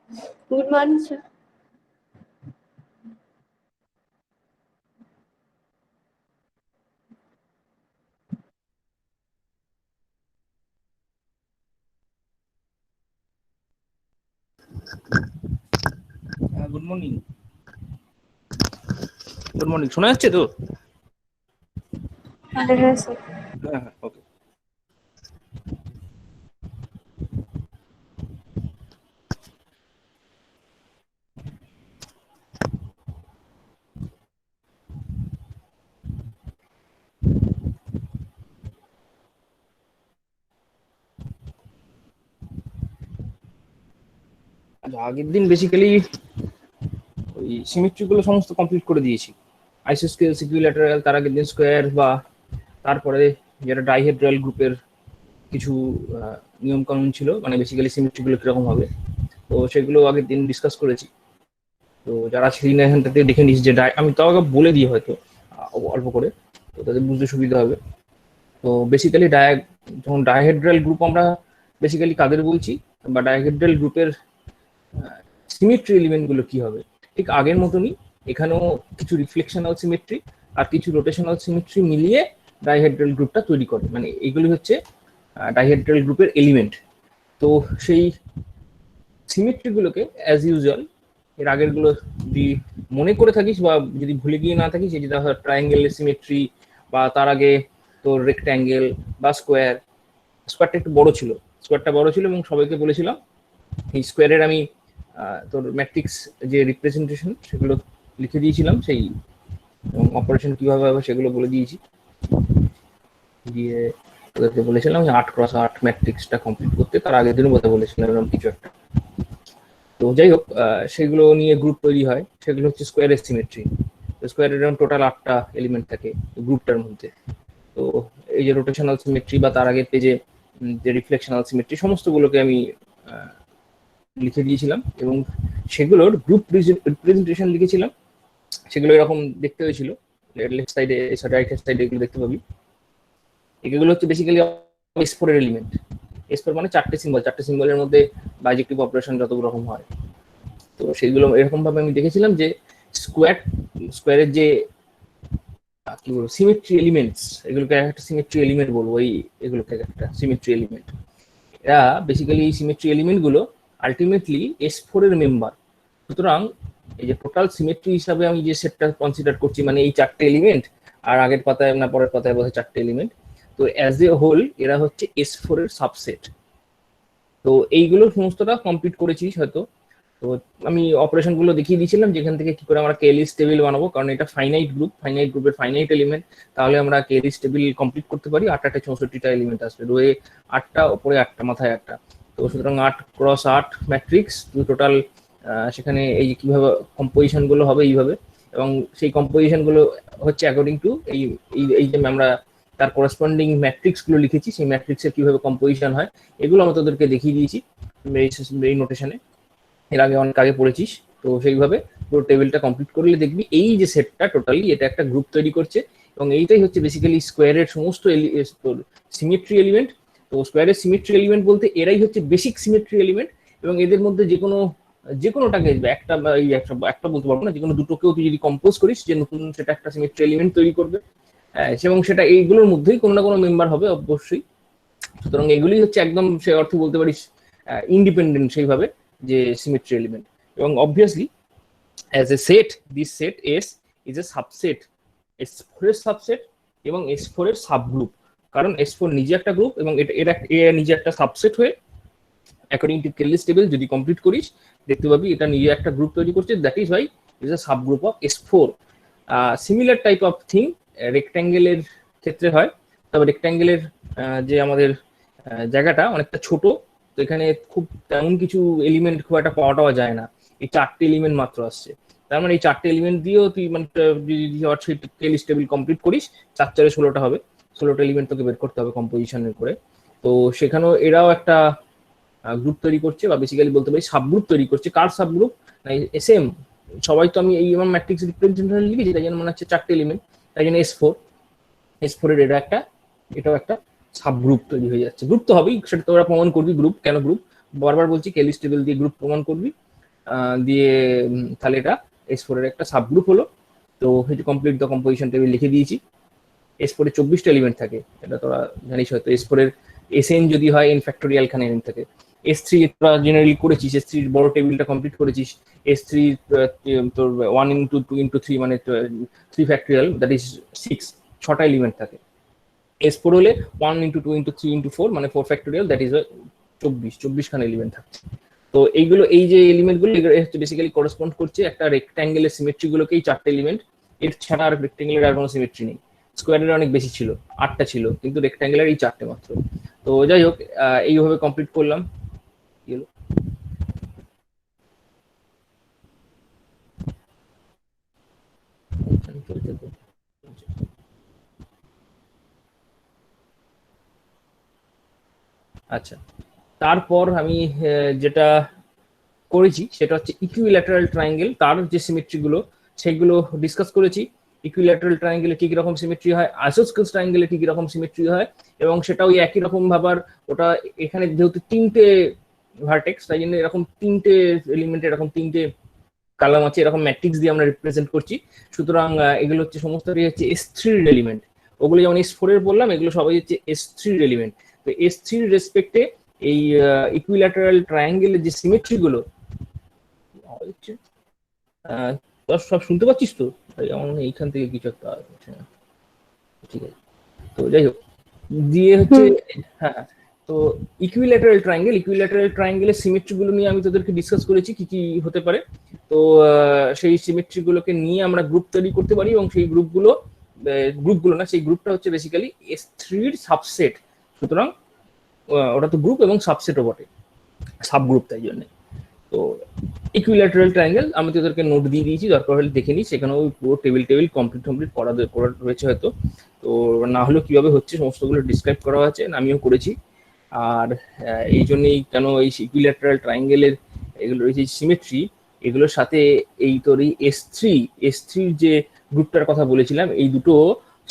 Good morning, sir. Good morning. Good morning, শোনা যাচ্ছে তো? হ্যাঁ স্যার। হ্যাঁ হ্যাঁ, ওকে। আগের দিন বেসিক্যালি ওই সিমেট্রিগুলো সমস্ত কমপ্লিট করে দিয়েছি। আইসোস্কেল, ইকুইল্যাটারাল, তার আগের দিন স্কোয়ার, বা তারপরে যেটা ডাইহেড্রাল গ্রুপের কিছু নিয়ম কানুন ছিল, মানে বেসিক্যালি সিমেট্রিগুলো কিরকম হবে, তো সেগুলো আগের দিন ডিসকাস করেছি। তো যারা ছিলেন না এখান থেকে দেখে নিচ্ছি যে আমি তাও আগে বলে দিই হয়তো অল্প করে, তো তাদের বুঝতে সুবিধা হবে। তো বেসিক্যালি যখন ডাইহেড্রাল গ্রুপ আমরা বেসিক্যালি কাদের বলছি, বা ডাইহেড্রাল গ্রুপের সিমেট্রি এলিমেন্টগুলো কি হবে, ঠিক আগের মতনই এখানেও কিছু রিফ্লেকশনাল সিমেট্রি আর কিছু রোটেশনাল সিমেট্রি মিলিয়ে ডাইহেড্রাল গ্রুপটা তৈরি করে, মানে এইগুলি হচ্ছে ডাইহেড্রাল গ্রুপের এলিমেন্ট। তো সেই সিমেট্রিগুলোকে অ্যাজ ইউজুয়াল এর আগেরগুলো যদি মনে করে থাকিস বা যদি ভুলে গিয়ে না থাকিস, যেটা হয় ট্রায়াঙ্গেলের সিমেট্রি, বা তার আগে তোর রেক্ট্যাঙ্গেল বা স্কোয়ারটা একটু বড় ছিল, স্কোয়ারটা বড় ছিল এবং সবাইকে বলেছিলাম এই স্কোয়ারের আমি তোর ম্যাট্রিক্স যে রিপ্রেজেন্টেশন সেগুলো লিখে দিয়েছিলাম, সেই অপারেশন কিভাবে হবে সেগুলো বলে দিয়েছি। দিয়ে ওদেরকে বলেছিলাম যে 8x8 ম্যাট্রিক্সটা কমপ্লিট করতে, তার আগের দিনও কথা বলেছিলাম এরকম কিছু একটা। তো যাই হোক, সেগুলো নিয়ে গ্রুপ তৈরি হয়, সেগুলো হচ্ছে স্কোয়ারের সিমেট্রি। স্কোয়ারের এরকম টোটাল 8টা এলিমেন্ট থাকে গ্রুপটার মধ্যে। তো এই যে রোটেশনাল সিমেট্রি বা তার আগের পেজে যে রিফ্লেকশনাল সিমেট্রি, সমস্তগুলোকে আমি লিখে দিয়েছিলাম এবং সেগুলোর গ্রুপ রিপ্রেজেন্টেশন লিখেছিলাম। সেগুলো এরকম দেখতে হয়েছিল, লেফট সাইডে, রাইট সাইডে এগুলো দেখতে পাবি। এগুলো হচ্ছে বেসিক্যালি S4 এর এলিমেন্ট। S4 মানে চারটে সিম্বলের মধ্যে বাইজেক্টিভ অপারেশন যত রকম হয়, তো সেইগুলো এরকম ভাবে আমি দেখেছিলাম যে স্কোয়ারের যে কি বলবো সিমেট্রি এলিমেন্টস, এগুলোকে একটা সিমেট্রি এলিমেন্ট বলবো, এগুলোকে একটা সিমেট্রি এলিমেন্ট। এরা বেসিক্যালি এই সিমেট্রি এলিমেন্ট গুলো আলটিমেটলি S4 এর মেম্বার। সুতরাং এই যে টোটাল সিমেট্রি হিসাবে আমি যে সেটটা কনসিডার করছি, মানে এই চারটে এলিমেন্ট আর আগের পাতায় না পরের পাতায় বোধহয় চারটে এলিমেন্ট, তো অ্যাজ এ হোল এরা হচ্ছে S4 এর সাবসেট। তো এইগুলো সমস্তটা কমপ্লিট করেছিস হয়তো। তো আমি অপারেশন গুলো দেখিয়ে দিয়েছিলাম যেখান থেকে কি করে আমরা কেলিস টেবিল বানাবো, কারণ এটা ফাইনাইট গ্রুপের ফাইনাইট এলিমেন্ট, তাহলে আমরা কেলিস টেবিল কমপ্লিট করতে পারি। 64টা এলিমেন্ট আসবে, রয়ে 8টা, ওপরে 8টা, মাথায় 8টা। তো সুতরাং 8x8 ম্যাট্রিক্স টোটাল। সেখানে এই যে কিভাবে কম্পোজিশন গুলো হবে এইভাবে, এবং সেই কম্পোজিশন গুলো হচ্ছে অ্যাকর্ডিং টু এই যে আমরা তার করেসপন্ডিং ম্যাট্রিক্স গুলো লিখেছি, সেই ম্যাট্রিক্সের কিভাবে কম্পোজিশন হয় এগুলো আমরা তোদেরকে দেখিয়ে দিয়েছি এই নোটেশনে, এর আগে অনেক আগে পড়েছিস। তো সেইভাবে পুরো টেবিলটা কমপ্লিট করলে দেখবি এই যে সেটটা টোটালি এটা একটা গ্রুপ তৈরি করছে, এবং এইটাই হচ্ছে বেসিক্যালি স্কোয়ারের সমস্ত সিমেট্রি এলিমেন্ট। তো স্কোয়ারের সিমেট্রি এলিমেন্ট বলতে এরাই হচ্ছে বেসিক সিমেট্রি এলিমেন্ট, এবং এদের মধ্যে যে কোনোটাকে একটা একটা বলতে পারবো না, যে কোনো দুটোকেও তুই যদি কম্পোজ করিস যে নতুন সেটা একটা সিমেট্রি এলিমেন্ট তৈরি করবে, এবং সেটা এইগুলোর মধ্যেই কোনো না কোনো মেম্বার হবে অবশ্যই। সুতরাং এগুলি হচ্ছে একদম সে অর্থে বলতে পারিস ইন্ডিপেন্ডেন্ট সেইভাবে যে সিমেট্রি এলিমেন্ট। এবং obviously as a set, this set S is a subset, S4 এর সাবসেট এবং S4 এর সাবগ্রুপ, কারণ S4 নিজে একটা গ্রুপ এবং এটা নিজে একটা সাবসেট হয়ে অ্যাকর্ডিং টু কেলিস টেবিল যদি কমপ্লিট করিস দেখতে পাবি এটা নিজে একটা গ্রুপ তৈরি করছে, that is Y is a subgroup of S4। Similar type of thing রেক্ট্যাঙ্গেলের ক্ষেত্রে হয়, তবে রেক্ট্যাঙ্গেলের যে আমাদের জায়গাটা অনেকটা ছোট, তো এখানে খুব তেমন কিছু এলিমেন্ট খুব একটা পাওয়া যায় না, এই চারটে এলিমেন্ট মাত্র আসছে। তার মানে এই চারটে এলিমেন্ট দিয়েও তুই মানে কেলিস টেবিল কমপ্লিট করিস, 4×4 16টা হবে, 16টা এলিমেন্ট তোকে বের করতে হবে কম্পোজিশনের করে। তো সেখানেও এরাও একটা গ্রুপ তৈরি করছে, বা বেসিক্যালি বলতে পারি সাবগ্রুপ তৈরি করছে। কার সাবগ্রুপ? সেম সবাই তো আমি এই ম্যাট্রিক্স রিপ্রেজেন্টেশন লিখেছি, তাই জন্য মনে হচ্ছে চারটে এলিমেন্ট, তাই জন্য S4 এর এটাও একটা সাবগ্রুপ তৈরি হয়ে যাচ্ছে। গ্রুপ তো হবেই, সেটা তো ওরা প্রমাণ করবি গ্রুপ কেন গ্রুপ, বারবার বলছি কেলিস টেবিল দিয়ে গ্রুপ প্রমাণ করবি। দিয়ে তাহলে এটা S4 এর একটা সাবগ্রুপ হলো। তো এটা কমপ্লিট দ্য কম্পোজিশন টেবিল লিখে দিয়েছি। S4 এ 24টা এলিমেন্ট থাকে, এটা তোরা জানিস হয়তো। S4 এর Sn যদি হয় n ফ্যাক্টোরিয়াল খানে n থাকে। S3 তোরা জেনারেলি করেছিস, S3 বড় টেবিলটা কমপ্লিট করেছিস। S3 তোর 1 ইন্টু 2 ইন্টু 3 মানে 3 ফ্যাক্টোরিয়াল, দ্যাট ইজ 6, 6টা এলিমেন্ট থাকে। S4 হলে 1 ইন্টু 2 ইন্টু 3 ইন্টু 4 মানে 4 ফ্যাক্টোরিয়াল, দ্যাট ইজ 24 খানা এলিমেন্ট থাকছে। তো এইগুলো, এই যে এলিমেন্টগুলো হচ্ছে বেসিক্যালি করেসপন্ড করছে একটা রেক্ট্যাঙ্গেলের সিমেট্রি গুলোকেই 4টে এলিমেন্ট, এর ছাড়া আর রেক্ট্যাঙ্গেলের আর কোনো সিমেট্রি নেই। স্কোয়ারের অনেক বেশি ছিল, 8টা ছিল, কিন্তু রেক্ট্যাঙ্গেলের এই 4টে মাত্র। তো যাই হোক, এইভাবে কমপ্লিট করলাম। কি হলো? আচ্ছা, তারপর আমি যেটা করেছি সেটা হচ্ছে ইকুইল্যাটারাল ট্রায়াঙ্গেল, তার যে সিমেট্রি গুলো সেগুলো ডিসকাস করেছি। ইকুইল্যাটারাল ট্রায়াঙ্গেলে কি কি রকম সিমেট্রি হয়, আইসোস্কেলস ট্রায়াঙ্গেলে কি কি রকম সিমেট্রি হয়, এবং সেটাও একই রকম ভাবার ওটা এখানে যেহেতু 3টে ভার্টেক্স, তাই জন্য এরকম 3টে এলিমেন্ট, এরকম 3টে কালাম আছে, এরকম ম্যাট্রিক্স দিয়ে আমরা রিপ্রেজেন্ট করছি। সুতরাং এগুলো হচ্ছে সমস্তটাই হচ্ছে S3 এলিমেন্ট। ওগুলো যেমন S4 এর বললাম, এগুলো সবাই হচ্ছে S3 এলিমেন্ট। তো S3 রেসপেক্টে এই ইকুইল্যাটারাল ট্রায়াঙ্গেলের যে সিমেট্রি গুলো সব শুনতে পাচ্ছিস তো? আমার এইখান থেকে কিছু একটা ঠিক আছে। তো যাই হোক, দিয়ে হচ্ছে হ্যাঁ, তো ইকুইল্যাটারাল ট্রায়াঙ্গেলের সিমেট্রি গুলো নিয়ে আমি তোদেরকে ডিসকাস করেছি কি কি হতে পারে। তো সেই সিমেট্রি গুলোকে নিয়ে আমরা গ্রুপ তৈরি করতে পারি, এবং সেই গ্রুপগুলো না, সেই গ্রুপটা হচ্ছে বেসিক্যালি S3 এর সাবসেট। সুতরাং ওটা তো গ্রুপ এবং সাবসেটও বটে, সাবগ্রুপ, তাই জন্য। তো ইকুইল্যাটারাল ট্রায়াঙ্গেল আমি তোদেরকে নোট দিয়ে দিয়েছি, দরকার হলে দেখে নিই, সেখানেও পুরো টেবিল কমপ্লিট করা রয়েছে হয়তো। তো না হলেও কিভাবে হচ্ছে সমস্তগুলো ডিসক্রাইব করা আছে, আমিও করেছি। আর এই জন্যই কেন এই ইকুইল্যাটারাল ট্রায়াঙ্গেলের এগুলো রয়েছে সিমেট্রি, এগুলোর সাথে এই তোর এই S3 যে গ্রুপটার কথা বলেছিলাম, এই দুটো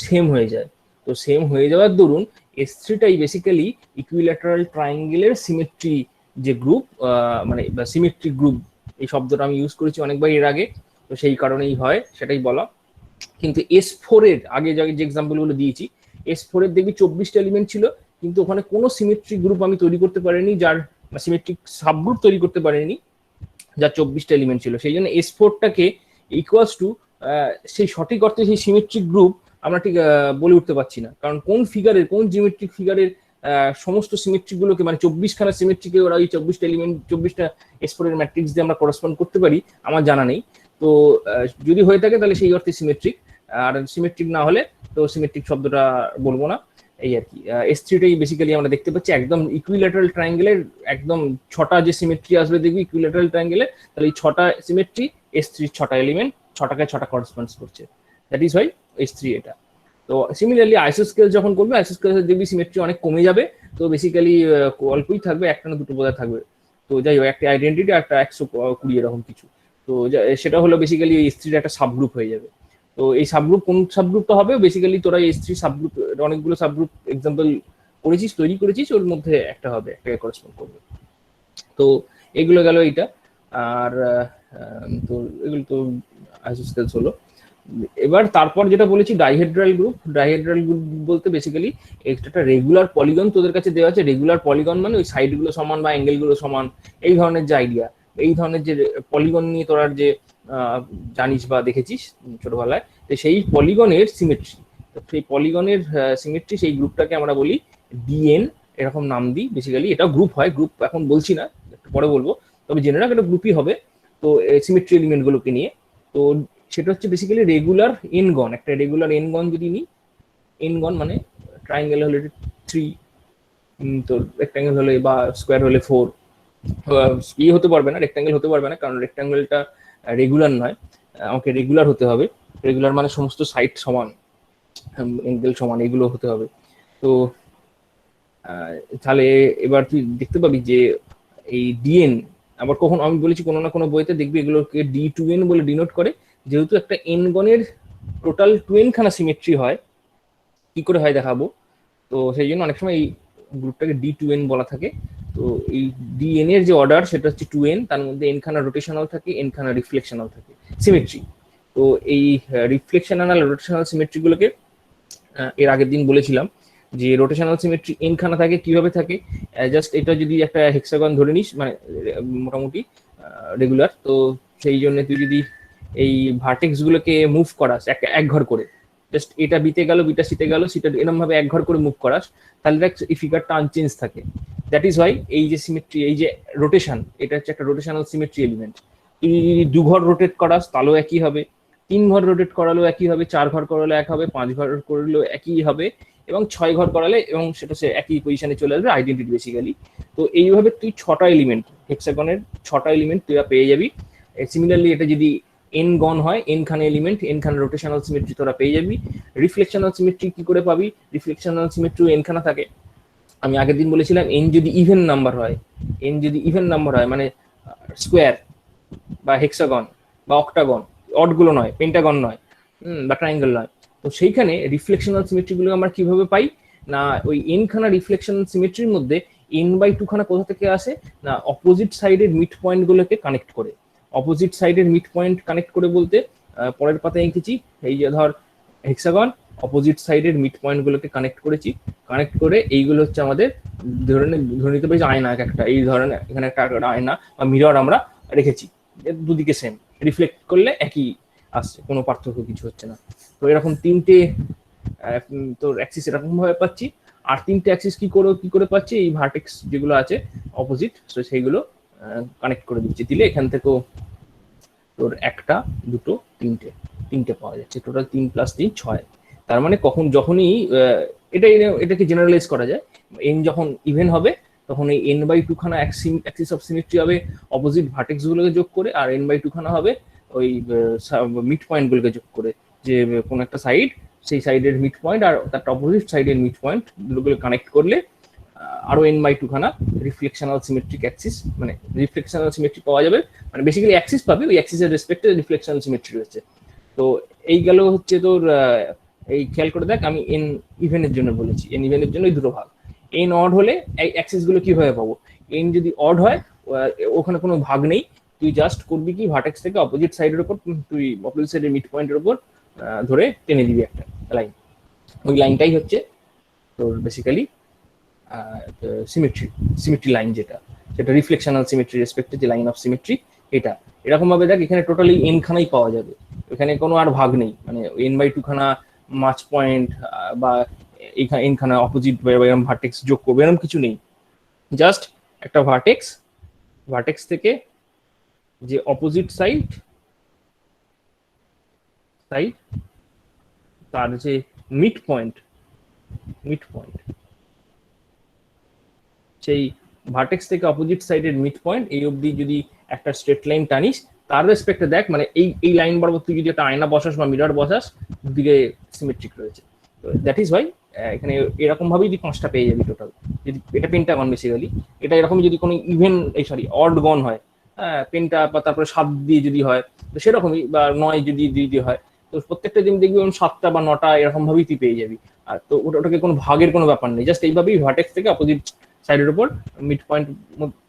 সেম হয়ে যায়। তো সেম হয়ে যাওয়ার দরুন S3টাই বেসিক্যালি ইকুইল্যাটারাল ট্রায়াঙ্গেলের সিমেট্রি যে গ্রুপ, মানে সিমেট্রিক গ্রুপ, এই শব্দটা আমি ইউজ করেছি অনেকবার এর আগে, তো সেই কারণেই হয়, সেটাই বলা। কিন্তু S4 এর আগে যে এক্সাম্পল গুলো দিয়েছি, S4 এর দেখবি 24টা এলিমেন্ট ছিল, কিন্তু ওখানে কোনো সিমেট্রিক গ্রুপ আমি তৈরি করতে পারিনি, যার সিমেট্রিক সাবগ্রুপ তৈরি করতে পারিনি যার 24টা এলিমেন্ট ছিল। সেই জন্য S4টাকে ইকুয়ালস টু সেই সঠিক অর্থে সেই সিমেট্রিক গ্রুপ আমরা ঠিক বলে উঠতে পারছি না, কারণ কোন জিওমেট্রিক ফিগারের সমস্ত সিমেট্রিক গুলোকে, মানে 24খানা সিমেট্রিকে ওরা এই 24টা এলিমেন্ট, 24টা S4 এর ম্যাট্রিক্স দিয়ে আমরা করেসপন্ড করতে পারি, আমার জানা নেই। তো যদি হয়ে থাকে তাহলে সেই অর্থে সিমেট্রিক, আর সিমেট্রিক না হলে তো সিমেট্রিক শব্দটা বলবো না, এই আর কি। S3টাই বেসিক্যালি আমরা দেখতে পাচ্ছি একদম ইকুইল্যাটারাল ট্রায়াঙ্গেলের একদম 6টা যে সিমেট্রি আসবে দেখবি ইকুইল্যাটারাল ট্রায়াঙ্গেলে, তাহলে এই 6টা সিমেট্রি S3 6টা এলিমেন্ট, 6টাকে 6টা করেসপন্ডস করছে, দ্যাট ইজ ওয়াই S3 এটা। তো সিমিলারলি আইসোস্কেল যখন করবে, আইসোস্কেল দেখবি সিমেট্রি অনেক কমে যাবে, তো বেসিক্যালি অল্পই থাকবে, একটা না দুটো বোধহয় থাকবে। তো যাই হোক, একটা আইডেন্টিটি, একটা 120 এরকম কিছু। তো সেটা হলো বেসিক্যালি S3 একটা সাবগ্রুপ হয়ে যাবে। তো এই সাবগ্রুপ কোন সাবগ্রুপটা হবে, বেসিক্যালি তোরা S3 সাবগ্রুপ, অনেকগুলো সাবগ্রুপ এক্সাম্পল তৈরি করেছিস, ওর মধ্যে একটা হবে, একটাকে করেসপন্ড করবে। তো এগুলো গেল এইটা। আর তো এগুলো তো আইসোস্কেলস হলো। এবার তারপর যেটা বলেছি ডাইহেড্রাল গ্রুপ বলতে বেসিক্যালি একটা রেগুলার পলিগন তোদের কাছে দেওয়া আছে। রেগুলার পলিগন মানে ওই সাইড গুলো সমান বা অ্যাঙ্গেল গুলো সমান, এই ধরনের যে আইডিয়া, এই ধরনের যে পলিগন নিয়ে তোরা যে জানিস বা দেখেছিস ছোটবেলায়, তো সেই পলিগনের সিমেট্রি, সেই পলিগনের সিমেট্রি, সেই গ্রুপটাকে আমরা বলি ডিএন, এরকম নাম দিই। বেসিক্যালি এটা গ্রুপ হয়, গ্রুপ এখন বলছি না, একটু পরে বলবো, তবে জেনে রাখ এটা গ্রুপই হবে। তো সিমেট্রি এলিমেন্ট গুলোকে নিয়ে, তো সেটা হচ্ছে বেসিক্যালি রেগুলার এনগন। একটা রেগুলার এনগন যদি নিই, এনগন মানে ট্রায়াঙ্গেল হলে 3, তো রেক্ট্যাঙ্গেল হলে বা স্কোয়ার হলে 4, ই হতে পারবে না, রেক্ট্যাঙ্গেল হতে পারবে না, কারণ রেক্ট্যাঙ্গেলটা রেগুলার নয়, আমাকে রেগুলার হতে হবে। রেগুলার মানে সমস্ত সাইড সমান, অ্যাঙ্গেল সমান, এগুলো হতে হবে। তো তাহলে এবার তুই দেখতে পাবি যে এই ডিএন, আবার কখন আমি বলেছি কোনো না কোনো বইতে দেখবি এগুলোকে D2n বলে ডিনোট করে, যেহেতু একটা এনগনের টোটাল 2n খানা সিমেট্রি হয়, কি করে হয় দেখাবো। তো সেই জন্য অনেক সময় এই গ্রুপটাকে D2n বলা থাকে। তো তো এই ডিএন এর যে অর্ডার সেটা হচ্ছে 2n, তার মধ্যে n খানা রোটেশনাল থাকে, n খানা রিফ্লেকশনাল থাকে, সিমেট্রি। তো এই রিফ্লেকশনাল আর রোটেশনাল সিমেট্রি গুলোকে এর আগের দিন বলেছিলাম যে রোটেশনাল সিমেট্রি n খানা থাকে, কিভাবে থাকে, জাস্ট এটা যদি একটা হেক্সাগন ধরে নিস, মানে মোটামুটি রেগুলার, তো সেই জন্য তুই যদি এই ভার্টেক্স গুলোকে মুভ করাস এক ঘর করে, জাস্ট এটা বিতে গেল, বিটা সিতে গেল, সিটা এরকম ভাবে এক ঘর করে মুভ করাস, তাহলে দেখ এই ফিগারটা আনচেঞ্জ থাকে। দ্যাট ইজ ওয়াই এই যে সিমেট্রি, এই যে রোটেশন, এটা হচ্ছে একটা রোটেশনাল সিমেট্রি এলিমেন্ট। তুই যদি 2 ঘর রোটেট করাস তাহলেও একই হবে, 3 ঘর রোটেট করালেও একই হবে, 4 ঘর করালে এক হবে, 5 ঘর করলেও একই হবে, এবং 6 ঘর করালে এবং সেটা সে একই পজিশনে চলে আসবে, আইডেন্টিটি বেসিক্যালি। তো এইভাবে তুই 6টা এলিমেন্ট, হেক্সাগনের 6টা এলিমেন্ট তুই পেয়ে যাবি। সিমিলারলি এটা যদি n গন হয়, n খানে এলিমেন্ট, n খানে রোটেশনাল সিমেট্রি তোরা পেয়ে যাবি। রিফ্লেকশনাল সিমেট্রি কি করে পাবি? রিফ্লেকশনাল সিমেট্রি n খানা থাকে। আমি আগের দিন বলেছিলাম n যদি ইভেন নাম্বার হয়, n যদি ইভেন নাম্বার হয় মানে স্কোয়ার বা হেক্সাগন বা অক্টাগন, অড গুলো নয়, পেন্টাগন নয়, বা ট্রায়াঙ্গেল নয়, তো সেইখানে রিফ্লেকশনাল সিমেট্রি গুলো আমরা কিভাবে পাই? না ওই n খানা রিফ্লেকশনাল সিমেট্রির মধ্যে n/2 খানা কোথা থেকে আসে? না অপোজিট সাইডের মিড পয়েন্ট গুলোকে কানেক্ট করে। অপোজিট সাইডের মিড পয়েন্ট কানেক্ট করে বলতে পরের পাতায় এঁকেছি, এই যে ধর হেক্সাগন, অপোজিট সাইডের মিড পয়েন্ট গুলোকে কানেক্ট করেছি, কানেক্ট করে এইগুলো হচ্ছে আমাদের ধরে নিতে পারি আয়না, একটা এই ধরনের এখানে একটা আয়না বা মিরর আমরা রেখেছি, দুদিকে সেম, রিফ্লেক্ট করলে একই আসছে, কোনো পার্থক্য কিছু হচ্ছে না। তো এরকম 3টে তোর অ্যাক্সিস এরকম ভাবে পাচ্ছি, আর 3টে অ্যাক্সিস কি করে পাচ্ছি? এই ভার্টেক্স যেগুলো আছে অপোজিট, তো সেইগুলো কানেক্ট করে দিচ্ছি, দিলে এখান থেকেও তোর 1টা 2টো 3টে পাওয়া যাচ্ছে, টোটাল 3 + 3 6। তার মানে যখনই এটাকে জেনারেলাইজ করা যায়, n যখন ইভেন হবে তখন এই n/2 খানা অ্যাক্সিস অফ সিমেট্রি হবে অপোজিট ভার্টেক্স গুলোকে যোগ করে, আর n/2 খানা হবে ওই মিড পয়েন্ট গুলোকে যোগ করে, যে কোন একটা সাইড, সেই সাইডের মিড পয়েন্ট আর তার অপোজিট সাইডের মিড পয়েন্ট দুটোকে কানেক্ট করলে আরো n/2 খানা রিফ্লেকশনাল সিমেট্রিক অ্যাক্সিস, মানে রিফ্লেকশনাল সিমেট্রি পাওয়া যাবে, মানে বেসিক্যালি অ্যাক্সিস পাবে, ওই অ্যাক্সিসের রেসপেক্টে রিফ্লেকশনাল সিমেট্রি রয়েছে। তো এই গেল হচ্ছে তোর এই খেয়াল করে দেখ, আমি n ইভেনের জন্য বলেছি, n ইভেনের জন্য 2 ভাগ। n অড হলে এই অ্যাক্সিস গুলো কিভাবে পাবো? n যদি অড হয় ওখানে কোনো ভাগ নেই, তুই জাস্ট করবি কি, ভার্টেক্স থেকে অপোজিট সাইডের উপর তুই অপোজিট সাইডের মিড পয়েন্টের উপর ধরে টেনে দিবি একটা লাইন, ওই লাইনটাই হচ্ছে তোর বেসিক্যালি সিমেট্রি লাইন, সেটা রিফ্লেকশনাল সিমেট্রি রেসপেক্টে যে লাইন অফ সিমেট্রি, এটা এরকম ভাবে দেখ, এখানে টোটালি n খানাই পাওয়া যাবে, এখানে কোনো আর ভাগ নেই, মানে n/2 খানা মাচ পয়েন্ট বা এইখানে n খানা অপোজিট এরকম ভার্টেক্স যোগ করবে, এরকম কিছু নেই, জাস্ট একটা ভার্টেক্স থেকে যে অপোজিট সাইড তার যে মিড পয়েন্ট, সেই ভার্টেক্স থেকে অপোজিট সাইডের মিড পয়েন্ট এই অবধি যদি একটা স্ট্রেট লাইন টানিস, তার রেসপেক্টে দেখ, মানে এই লাইন বরাবর তুই যদি একটা আয়না বসাস বা মিরর বসাস, দুদিকে সিমেট্রিক রয়েছে। তো দ্যাট ইজ ওয়াই এখানে এরকম ভাবেই তুই 5টা পেয়ে যাবি টোটাল। যদি এটা পেন্টাগন বেসিক্যালি, এটা এরকম যদি কোনো ইভেন অড গন হয়, পেন্টা বা তারপরে 7 দিয়ে যদি হয় তো সেরকমই, বা 9 যদি দিয়ে হয়, তো প্রত্যেকটা দিন দেখবি 7টা বা 9টা এরকম ভাবেই তুই পেয়ে যাবি। আর তো ওটাকে কোনো ভাগের কোনো ব্যাপার নেই, জাস্ট এইভাবেই ভার্টেক্স থেকে অপোজিট সাইডের উপর মিড পয়েন্ট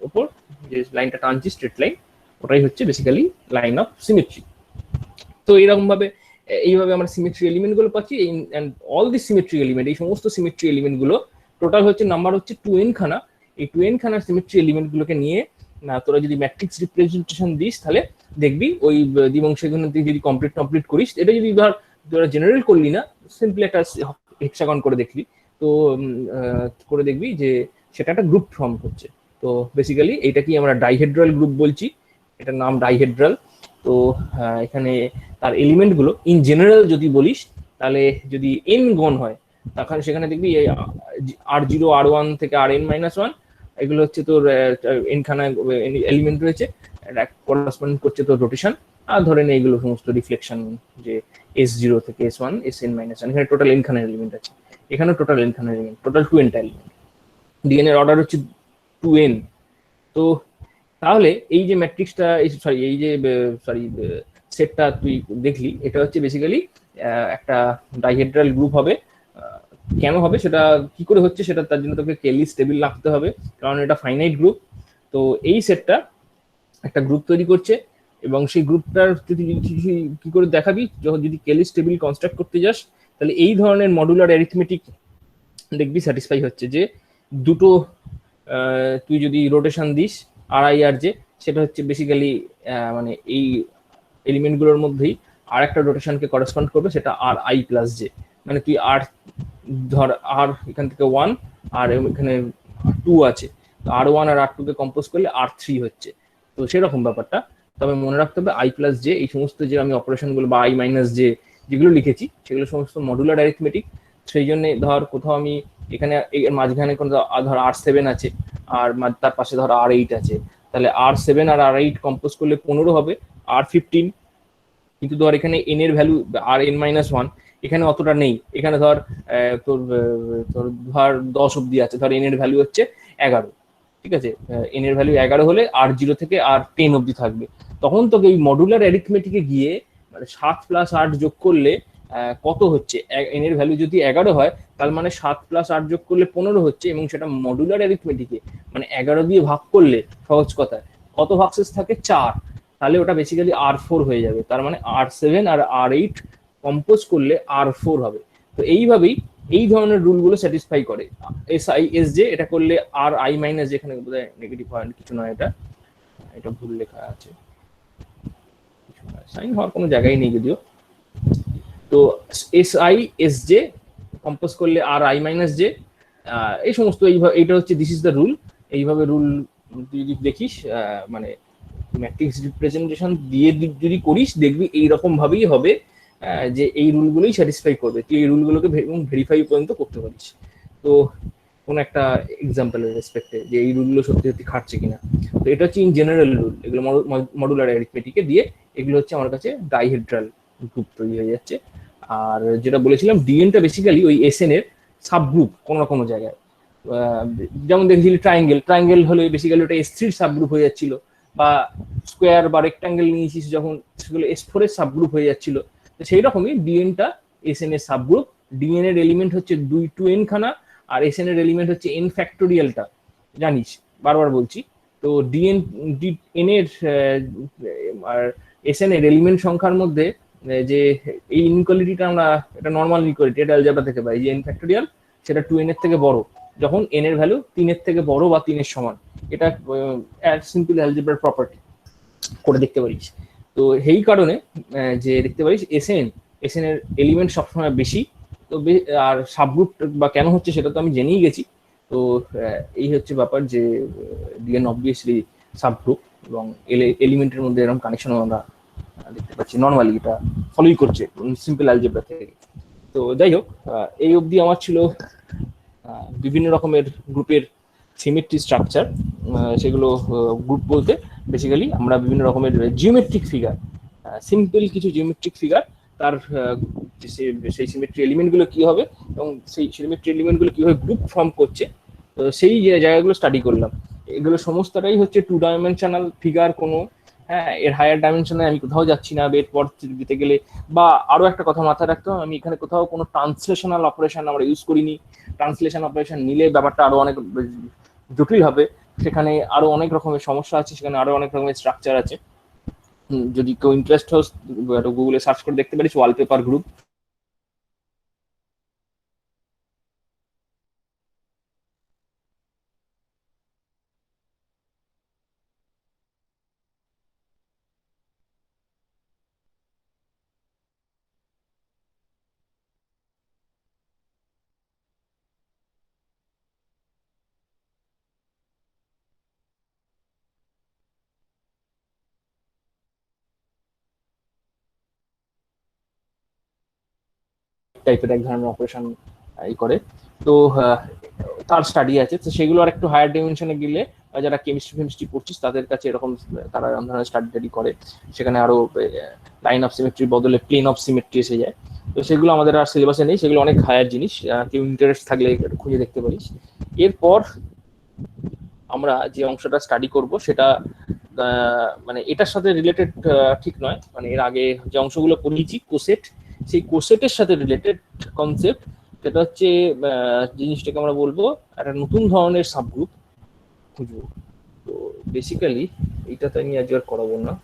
উপর যে লাইনটা টানছি স্ট্রেট লাইন, ওটাই হচ্ছে বেসিক্যালি লাইন অফ সিমেট্রি। তো এইরকম ভাবে এইভাবে আমরা সিমেট্রি এলিমেন্ট গুলো পাচ্ছি, and all the symmetry element, এই সমস্ত সিমেট্রি এলিমেন্ট গুলো টোটাল হচ্ছে নাম্বার হচ্ছে 2n খানা। এই 2n খানার সিমেট্রি এলিমেন্ট গুলোকে নিয়ে না তোরা যদি ম্যাট্রিক্স রিপ্রেজেন্টেশন দিস, তাহলে দেখবি ওই দ্বিবংশীয় যদি কমপ্লিট করিস, এটা যদি ধর তোরা জেনারেল করলি না, সিম্পলি একটা হেক্সাগন করে দেখলি, তো করে দেখবি যে সেটা একটা গ্রুপ ফর্ম করছে। তো বেসিক্যালি এইটাকেই আমরা ডাইহেড্রাল গ্রুপ বলছি, এটার নাম ডাইহেড্রাল। তো এখানে তার এলিমেন্ট গুলো ইন জেনারেল যদি বলিস, তাহলে যদি n গণ হয়, তখন সেখানে দেখবি R0 R1 থেকে Rn-1 এগুলো হচ্ছে তোর n খানা এলিমেন্ট রয়েছে, এটা করেসপন্ড করছে তোর রোটেশন, আর ধরে নে এগুলো সমস্ত রিফ্লেকশন, যে S0 থেকে S1 Sn-1, এখানে টোটাল n খানা এলিমেন্ট আছে, এখানে টোটাল n খানা এলিমেন্ট, টোটাল 2n টা এলিমেন্ট, ডিএন এর অর্ডার হচ্ছে 2n। তো তাহলে এই যে ম্যাট্রিক্সটা, এই যে সেটটা তুই দেখলি, এটা হচ্ছে বেসিক্যালি একটা ডাইহেড্রাল গ্রুপ হবে কেন হবে সেটা কি করে হচ্ছে সেটা তার জন্য তোকে কেলিস টেবিল রাখতে হবে, কারণ এটা ফাইনাইট গ্রুপ। তো এই সেটটা একটা গ্রুপ তৈরি করছে, এবং সেই গ্রুপটার কি করে দেখাবি, যখন যদি কেলিস টেবিল কনস্ট্রাক্ট করতে যাস, তাহলে এই ধরনের মডুলার অ্যারিথমেটিক দেখবি স্যাটিসফাই হচ্ছে, যে দুটো তুই যদি রোটেশন দিস আর আই আর জে, সেটা হচ্ছে বেসিক্যালি মানে এই এলিমেন্টগুলোর মধ্যেই আর একটা রোটেশনকে করেসপন্ড করবে, সেটা আর আই প্লাস জে। মানে তুই আর ধর আর এখান থেকে 1 আর এখানে 2 আছে, তো আর 1 আর আর 2 কে কম্পোজ করলে আর 3 হচ্ছে। তো সেরকম ব্যাপারটা। তবে মনে রাখতে হবে আই প্লাস জে, এই সমস্ত যে আমি অপারেশনগুলো বা আই মাইনাস জে যেগুলো লিখেছি সেগুলো সমস্ত মডুলার অ্যারিথমেটিক। সেই জন্য ধর কোথাও আমি এখানে এর মাঝখানে কোনো ধর আর 7 আছে, আর তার পাশে ধর আর 8 আছে, তাহলে আর 7 আর আর 8 কম্পোজ করলে 15 হবে, আর 15। কিন্তু ধর এখানে এন এর ভ্যালু আর এন মাইনাস 1, এখানে অতটা নেই, এখানে ধর তোর তোর ধর 10 অব্দি আছে, ধর এন এর ভ্যালু হচ্ছে 11, ঠিক আছে, এন এর ভ্যালু 11 হলে আর 0 থেকে আর 10 অব্দি থাকবে। তখন তোকে এই মডুলার অ্যারিথমেটিকে গিয়ে মানে 7 প্লাস 8 যোগ করলে কত হচ্ছে, এন এর ভ্যালু যদি 11 হয় তার মানে 7 প্লাস 8 যোগ করলে 15 হচ্ছে, এবং সেটা মডুলার অ্যারিথমেটিকে মানে 11 দিয়ে ভাগ করলে সহজ কথায় কত ভাগশেষ থাকে, 4, তাহলে ওটা বেসিক্যালি আর 4 হয়ে যাবে। তার মানে আর 7 আর আর 8 কম্পোজ করলে আর 4 হবে। তো এইভাবেই এই ধরনের রুলগুলো স্যাটিসফাই করে। এস আই এস জে এটা করলে আর আই মাইনাস, যেখানে বোধহয় নেগেটিভ পয়েন্ট কিছু নয়, এটা এটা ভুল লেখা আছে, সাইন হওয়ার কোনো জায়গায় নেই যদিও। তো S I S J compose করলে আর আই মাইনাস জে, এই সমস্ত এইভাবে, এইটা হচ্ছে দিস ইজ দ্য রুল। এইভাবে রুল যদি দেখিস মানে ম্যাট্রিক্স রিপ্রেজেন্টেশন দিয়ে যদি করিস, দেখবি এইরকম ভাবেই হবে, যে এই রুলগুলোই স্যাটিসফাই করবে, তুই এই রুলগুলোকে ভেরিফাই পর্যন্ত করতে পারিস। তো কোন একটা এক্সাম্পলের রেসপেক্টে যে এই রুলগুলো সত্যি সত্যি খাটছে কিনা। তো এটা হচ্ছে ইন জেনারেল রুল, এগুলো মডুলার অ্যারিথমেটিকে দিয়ে এগুলো হচ্ছে আমার কাছে ডাইহেড্রাল গ্রুপ তৈরি হয়ে যাচ্ছে। আর যেটা বলেছিলাম ডিএনটা বেসিক্যালি ওই এসএন এর সাবগ্রুপ কোনো না কোনো জায়গায়, যেমন দেখেছিলি ট্রাইঙ্গেল হলে বেসিক্যালি ওটা S3 এর সাবগ্রুপ হয়ে যাচ্ছিল, বা স্কোয়ার বা রেক্টাঙ্গেল নিয়েছিস যখন সেগুলো S4 এর সাবগ্রুপ হয়ে যাচ্ছিল। তো সেই রকমই ডিএনটা এসএন এর সাবগ্রুপ। ডিএন এর এলিমেন্ট হচ্ছে 2n খানা, আর এসএন এর এলিমেন্ট হচ্ছে n ফ্যাক্টোরিয়ালটা, জানিস বারবার বলছি। তো ডিএন এন এর আর এসএন এর এলিমেন্ট সংখ্যার মধ্যে যে এই ইনইকুয়ালিটিটা, আমরা এটা নর্মাল ইনইকুয়ালিটি, এটা অ্যালজেব্রা থেকে পাই, যে n ফ্যাক্টোরিয়াল সেটা 2n এর থেকে বড় যখন n এর ভ্যালু 3 এর থেকে বড় বা 3 এর সমান। এটা সিম্পল অ্যালজেব্রার প্রপার্টি করে দেখতে পারিস। তো এই কারণে যে দেখতে পারিস এসএন এর এলিমেন্ট সবসময় বেশি। তো আর সাবগ্রুপ বা কেন হচ্ছে সেটা তো আমি জেনেই গেছি। তো এই হচ্ছে ব্যাপার, যে ডিএন অবভিয়াসলি সাবগ্রুপ, এবং এলিমেন্টের মধ্যে এরকম কানেকশন আমরা দেখতে পাচ্ছি, নর্মালি এটা ফলোই করছে সিম্পল অ্যালজেব্রা থেকে। তো যাই হোক, এই অবধি আমার ছিল বিভিন্ন রকমের গ্রুপের সিমেট্রি স্ট্রাকচার। সেগুলো গ্রুপ বলতে বেসিক্যালি আমরা বিভিন্ন রকমের জিওমেট্রিক ফিগার, সিম্পল কিছু জিওমেট্রিক ফিগার, তার সেই সিমেট্রি এলিমেন্টগুলো কি হবে এবং সেই সিমেট্রি এলিমেন্টগুলো কিভাবে গ্রুপ ফর্ম করছে, তো সেই জায়গাগুলো স্টাডি করলাম। এগুলো সমস্তটাই হচ্ছে 2 ডাইমেনশনাল ফিগার। কোনো এর হায়ার ডাইমেনশনে আমি কোথাও যাচ্ছি না, এরপর দিতে গেলে। বা আরো একটা কথা মাথায় রাখতে হবে, আমি এখানে কোথাও কোনো ট্রান্সলেশনাল অপারেশন আমরা ইউজ করিনি। ট্রান্সলেশন অপারেশন নিলে ব্যাপারটা আরো অনেক জটিল হবে, সেখানে আরো অনেক রকমের সমস্যা আছে, সেখানে আরো অনেক রকমের স্ট্রাকচার আছে। যদি কেউ ইন্টারেস্ট হোস গুগলে সার্চ করে দেখতে পারিস ওয়ালপেপার গ্রুপ। টাইপের এক ধরনের অপারেশন করে। তো তার স্টাডি আছে, তো সেগুলো আর একটু হায়ার ডাইমেনশনে গেলে যারা কেমিস্ট্রি পড়ছিস তাদের কাছে এরকম তারা এরকম ধরনের স্টাডি করে, সেখানে আরো লাইন অফ সিমেট্রির বদলে প্লেন অফ সিমেট্রি এসে যায়। তো সেগুলো আমাদের আর সিলেবাসে নেই, সেগুলো অনেক হায়ার জিনিস, কেউ ইন্টারেস্ট থাকলে খুঁজে দেখতে পারিস। এরপর আমরা যে অংশটা স্টাডি করব সেটা মানে এটার সাথে রিলেটেড ঠিক নয়, মানে এর আগে যে অংশগুলো পড়িয়েছি কোসেট, সেই কোসেটের সাথে রিলেটেড কনসেপ্ট সেটা হচ্ছে জিনিসটাকে আমরা বলবো একটা নতুন ধরনের সাবগ্রুপ খুঁজবো। তো বেসিক্যালি এইটাতে আমি আজ আর করাবো না।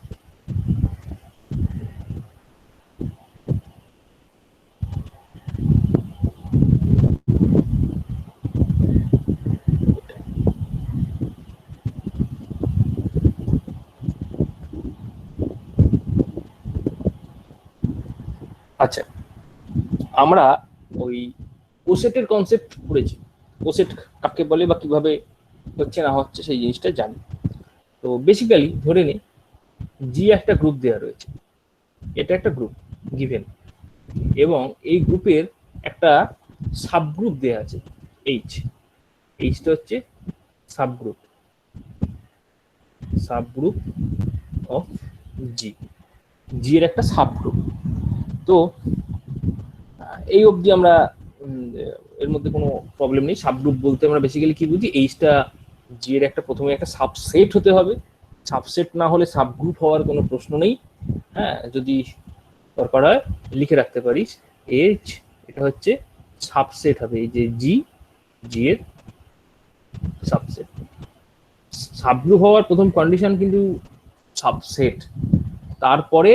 আচ্ছা, আমরা ওই কোসেটের কনসেপ্ট পড়েছি, কোসেট কাকে বলে বা কিভাবে হচ্ছে না হচ্ছে সেই জিনিসটা জানি। তো বেসিক্যালি ধরে নে জি একটা গ্রুপ দেওয়া রয়েছে, এটা একটা গ্রুপ গিভেন, এবং এই গ্রুপের একটা সাবগ্রুপ দেওয়া আছে এইচ। এইচটা হচ্ছে subgroup, subgroup of G, G এর একটা সাবগ্রুপ। তো এই অবধি আমরা এর মধ্যে কোনো প্রবলেম নেই। সাবগ্রুপ বলতে আমরা বেসিক্যালি কি বুঝি, এইচটা জি এর একটা প্রথমে একটা সাবসেট হতে হবে, সাবসেট না হলে সাবগ্রুপ হওয়ার কোনো প্রশ্ন নেই। হ্যাঁ, যদি দরকার হয় লিখে রাখতে পারিস, এইচ এটা হচ্ছে সাবসেট হবে, এই যে জি, জি এর সাবসেট। সাবগ্রুপ হওয়ার প্রথম কন্ডিশন কিন্তু সাবসেট, তারপরে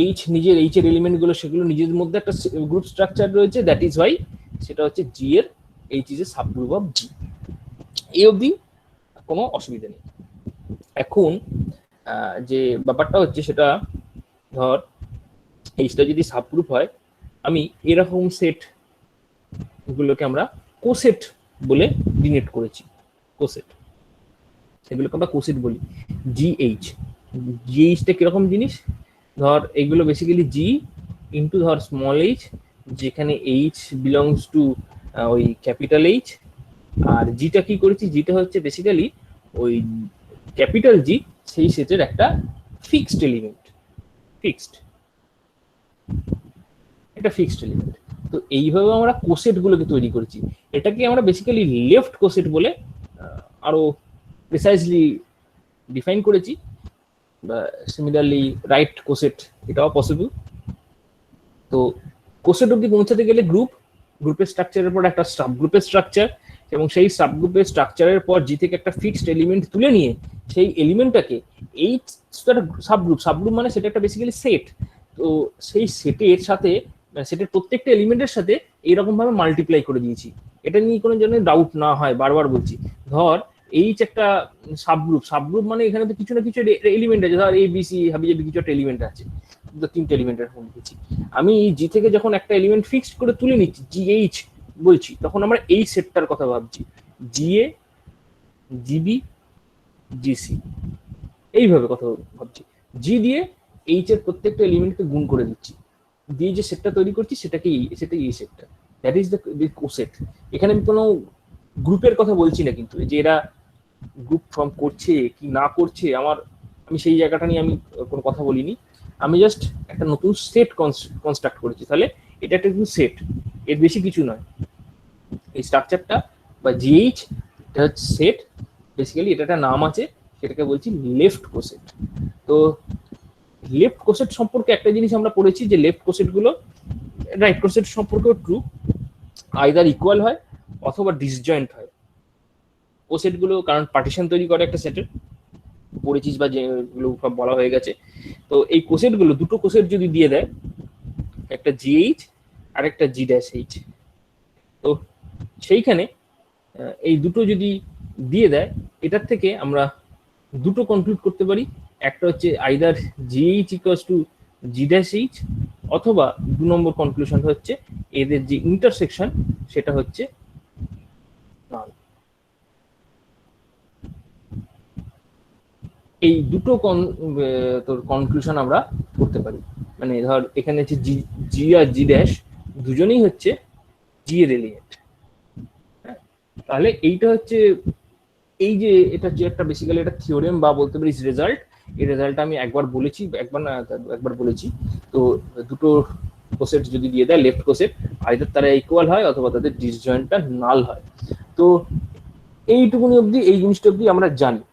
এইচ নিজের এইচ এর এলিমেন্ট গুলো সেগুলো নিজের মধ্যে একটা গ্রুপ স্ট্রাকচার রয়েছে, দ্যাট ইজ ওয়াই সেটা হচ্ছে জি এর, H is a subgroup of G. এই অবধি কোনো অসুবিধা নেই। এখন যে ব্যাপারটা হচ্ছে সেটা, ধর এইচটা যদি সাবগ্রুপ হয়, আমি এরকম সেট গুলোকে আমরা কোসেট বলে ডিনোট করেছি, কোসেট, এগুলোকে আমরা কোসেট বলি। জিএইচ, জিএইচটা কিরকম জিনিস, ধর এগুলো বেসিক্যালি জি ইন্টু ধর স্মল এইচ, যেখানে এইচ বিলংস টু ওই ক্যাপিটাল এইচ, আর জিটা কি করেছি, জিটা হচ্ছে বেসিক্যালি ওই ক্যাপিটাল জি সেই সেটের একটা ফিক্সড এলিমেন্ট, ফিক্সড, এটা ফিক্সড এলিমেন্ট। তো এইভাবে আমরা কোসেট গুলোকে তৈরি করেছি। এটাকে আমরা বেসিক্যালি লেফট কোসেট বলে আরো প্রিসাইজলি ডিফাইন করেছি, বা সিমিলারলি রাইট কোসেট এটাও পসিবল। তো কোসেট অব্দি পৌঁছাতে গেলে গ্রুপ, গ্রুপের স্ট্রাকচারের পর একটা সাব গ্রুপের স্ট্রাকচার, এবং সেই সাব গ্রুপের স্ট্রাকচারের পর জি থেকে একটা ফিক্সড এলিমেন্ট তুলে নিয়ে সেই এলিমেন্টটাকে এই সাবগ্রুপ, সাবগ্রুপ মানে সেটা একটা বেসিক্যালি সেট। তো সেই সেটের সাথে, সেটের প্রত্যেকটা এলিমেন্টের সাথে এইরকম ভাবে মাল্টিপ্লাই করে দিয়েছি। এটা নিয়ে কোনো জন্য ডাউট না হয়, বারবার বলছি। ধর এইচ একটা সাবগ্রুপ, সাবগ্রুপ মানে এখানে তো কিছু না কিছু এলিমেন্ট আছে, ধর এ বি সি হাবি জাবি কিছু একটা এলিমেন্ট আছে, তিনটে এলিমেন্টের ফোন দিচ্ছি আমি। জি থেকে যখন একটা এলিমেন্ট ফিক্সড করে তুলে নিচ্ছি, জি এইচ বলছি, তখন আমরা এই সেটটার কথা ভাবছি, জি এ, জিবি, জিসি, এইভাবে কথা ভাবছি। জি দিয়ে এইচ এর প্রত্যেকটা এলিমেন্টকে গুণ করে দিচ্ছি, দিয়ে যে সেটটা তৈরি করছি সেটাকে সেটাই এই সেটটা, দ্যাট ইজ দ্য কোসেট। এখানে আমি কোনো গ্রুপের কথা বলছি না, কিন্তু যে এরা গ্রুপ ফর্ম করছে কি না করছে আমি সেই জায়গাটা নিয়ে আমি কোনো কথা বলিনি। আমি জাস্ট একটা নতুন সেট কনস্ট্রাক্ট করেছি, তাহলে এটা একটা কিন্তু সেট, এর বেশি কিছু নয়। এই স্ট্রাকচারটা বা জিএইচ এটা হচ্ছে সেট, বেসিক্যালি এটা একটা নাম আছে, সেটাকে বলছি লেফট কোসেট। তো লেফট কোসেট সম্পর্কে একটা জিনিস আমরা পড়েছি, যে লেফট কোসেট গুলো রাইট কোসেট সম্পর্কেও ট্রু, আইদার ইকুয়াল হয় অথবা ডিসজয়েন্ট হয় কোসেট গুলো, কারণ পার্টিশন তৈরি করে একটা সেটের, পড়েছিস বা যেগুলো সব বলা হয়ে গেছে। তো এই কোসেট গুলো, দুটো কোসেট যদি দিয়ে দেয়, একটা জিএইচ আর একটা জি ড্যাশ এইচ, তো সেইখানে এই দুটো যদি দিয়ে দেয়, এটার থেকে আমরা দুটো কনক্লুড করতে পারি। একটা হচ্ছে আইদার জিএইচ ইকুয়ালস টু জি ড্যাশ এইচ, অথবা 2 নম্বর কনক্লুশনটা হচ্ছে এদের যে ইন্টারসেকশন সেটা হচ্ছে নাল। এই দুটো তোর কনক্লুশন আমরা করতে পারি। মানে ধর এখানে হচ্ছে জি, জি আর জি ড্যাশ দুজনেই হচ্ছে জি এর এলিমেন্ট। তাহলে এইটা হচ্ছে, এই যে এটা হচ্ছে একটা বেসিক্যালি একটা থিওরেম বা বলতে পারিস রেজাল্ট। এই রেজাল্টটা আমি একবার বলেছি, একবার বলেছি। তো দুটো কোসেট যদি দিয়ে দেয় লেফট কোসেট, আইদার তারা ইকুয়াল হয় অথবা তাদের ডিসজয়েন্টটা নাল হয়। তো এইটুকুনি অবধি, এই জিনিসটা অবধি আমরা জানি।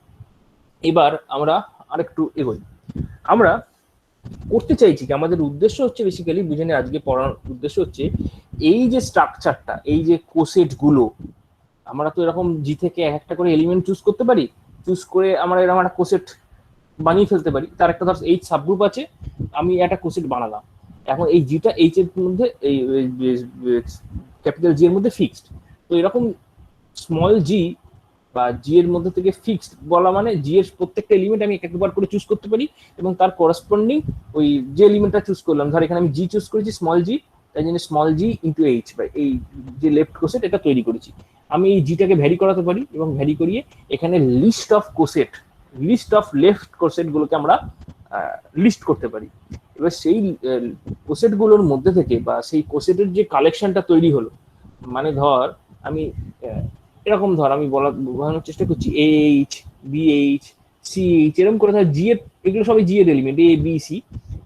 এবার আমরা আরেকটু এগোই। আমরা করতে চাইছি কি, আমাদের উদ্দেশ্য হচ্ছে বেসিক্যালি বুঝে নিয়ে আজকে পড়ার উদ্দেশ্য হচ্ছে এই যে স্ট্রাকচারটা, এই যে কোসেট গুলো, আমরা তো এরকম জি থেকে একটা করে এলিমেন্ট চুজ করতে পারি, চুজ করে আমরা এরকম একটা কোসেট বানিয়ে ফেলতে পারি। তার একটা ধর এইচ সাবগ্রুপ আছে, আমি একটা কোসেট বানালাম। এখন এই জিটা এইচ এর মধ্যে, এই ক্যাপিটাল জি এর মধ্যে ফিক্সড। তো এরকম স্মল জি বা জি এর মধ্যে থেকে ফিক্সড বলা মানে জি এর প্রত্যেকটা এলিমেন্ট আমি একবার করে চুজ করতে পারি, এবং তার করেসপন্ডিং ওই যে এলিমেন্টটা চুজ করলাম, ধর এখানে আমি জি চুজ করেছি স্মল জি, তাই জন্য স্মল জি ইন্টু এইচ বা এই যে লেফট কোসেট এটা তৈরি করেছি। আমি এই জিটাকে ভ্যারি করাতে পারি, এবং ভ্যারি করিয়ে এখানে list of coset, list of left coset গুলোকে আমরা লিস্ট করতে পারি। এবার সেই কোসেট গুলোর মধ্যে থেকে বা সেই কোসেটের যে কালেকশনটা তৈরি হলো, মানে ধর আমি এরকম ধর আমি বোঝানোর চেষ্টা করছি এইচ বিএইচ সিএইচ এরকম করে ধর জি এর, এগুলো সবাই জি এর এলিমেন্ট এ বি সি,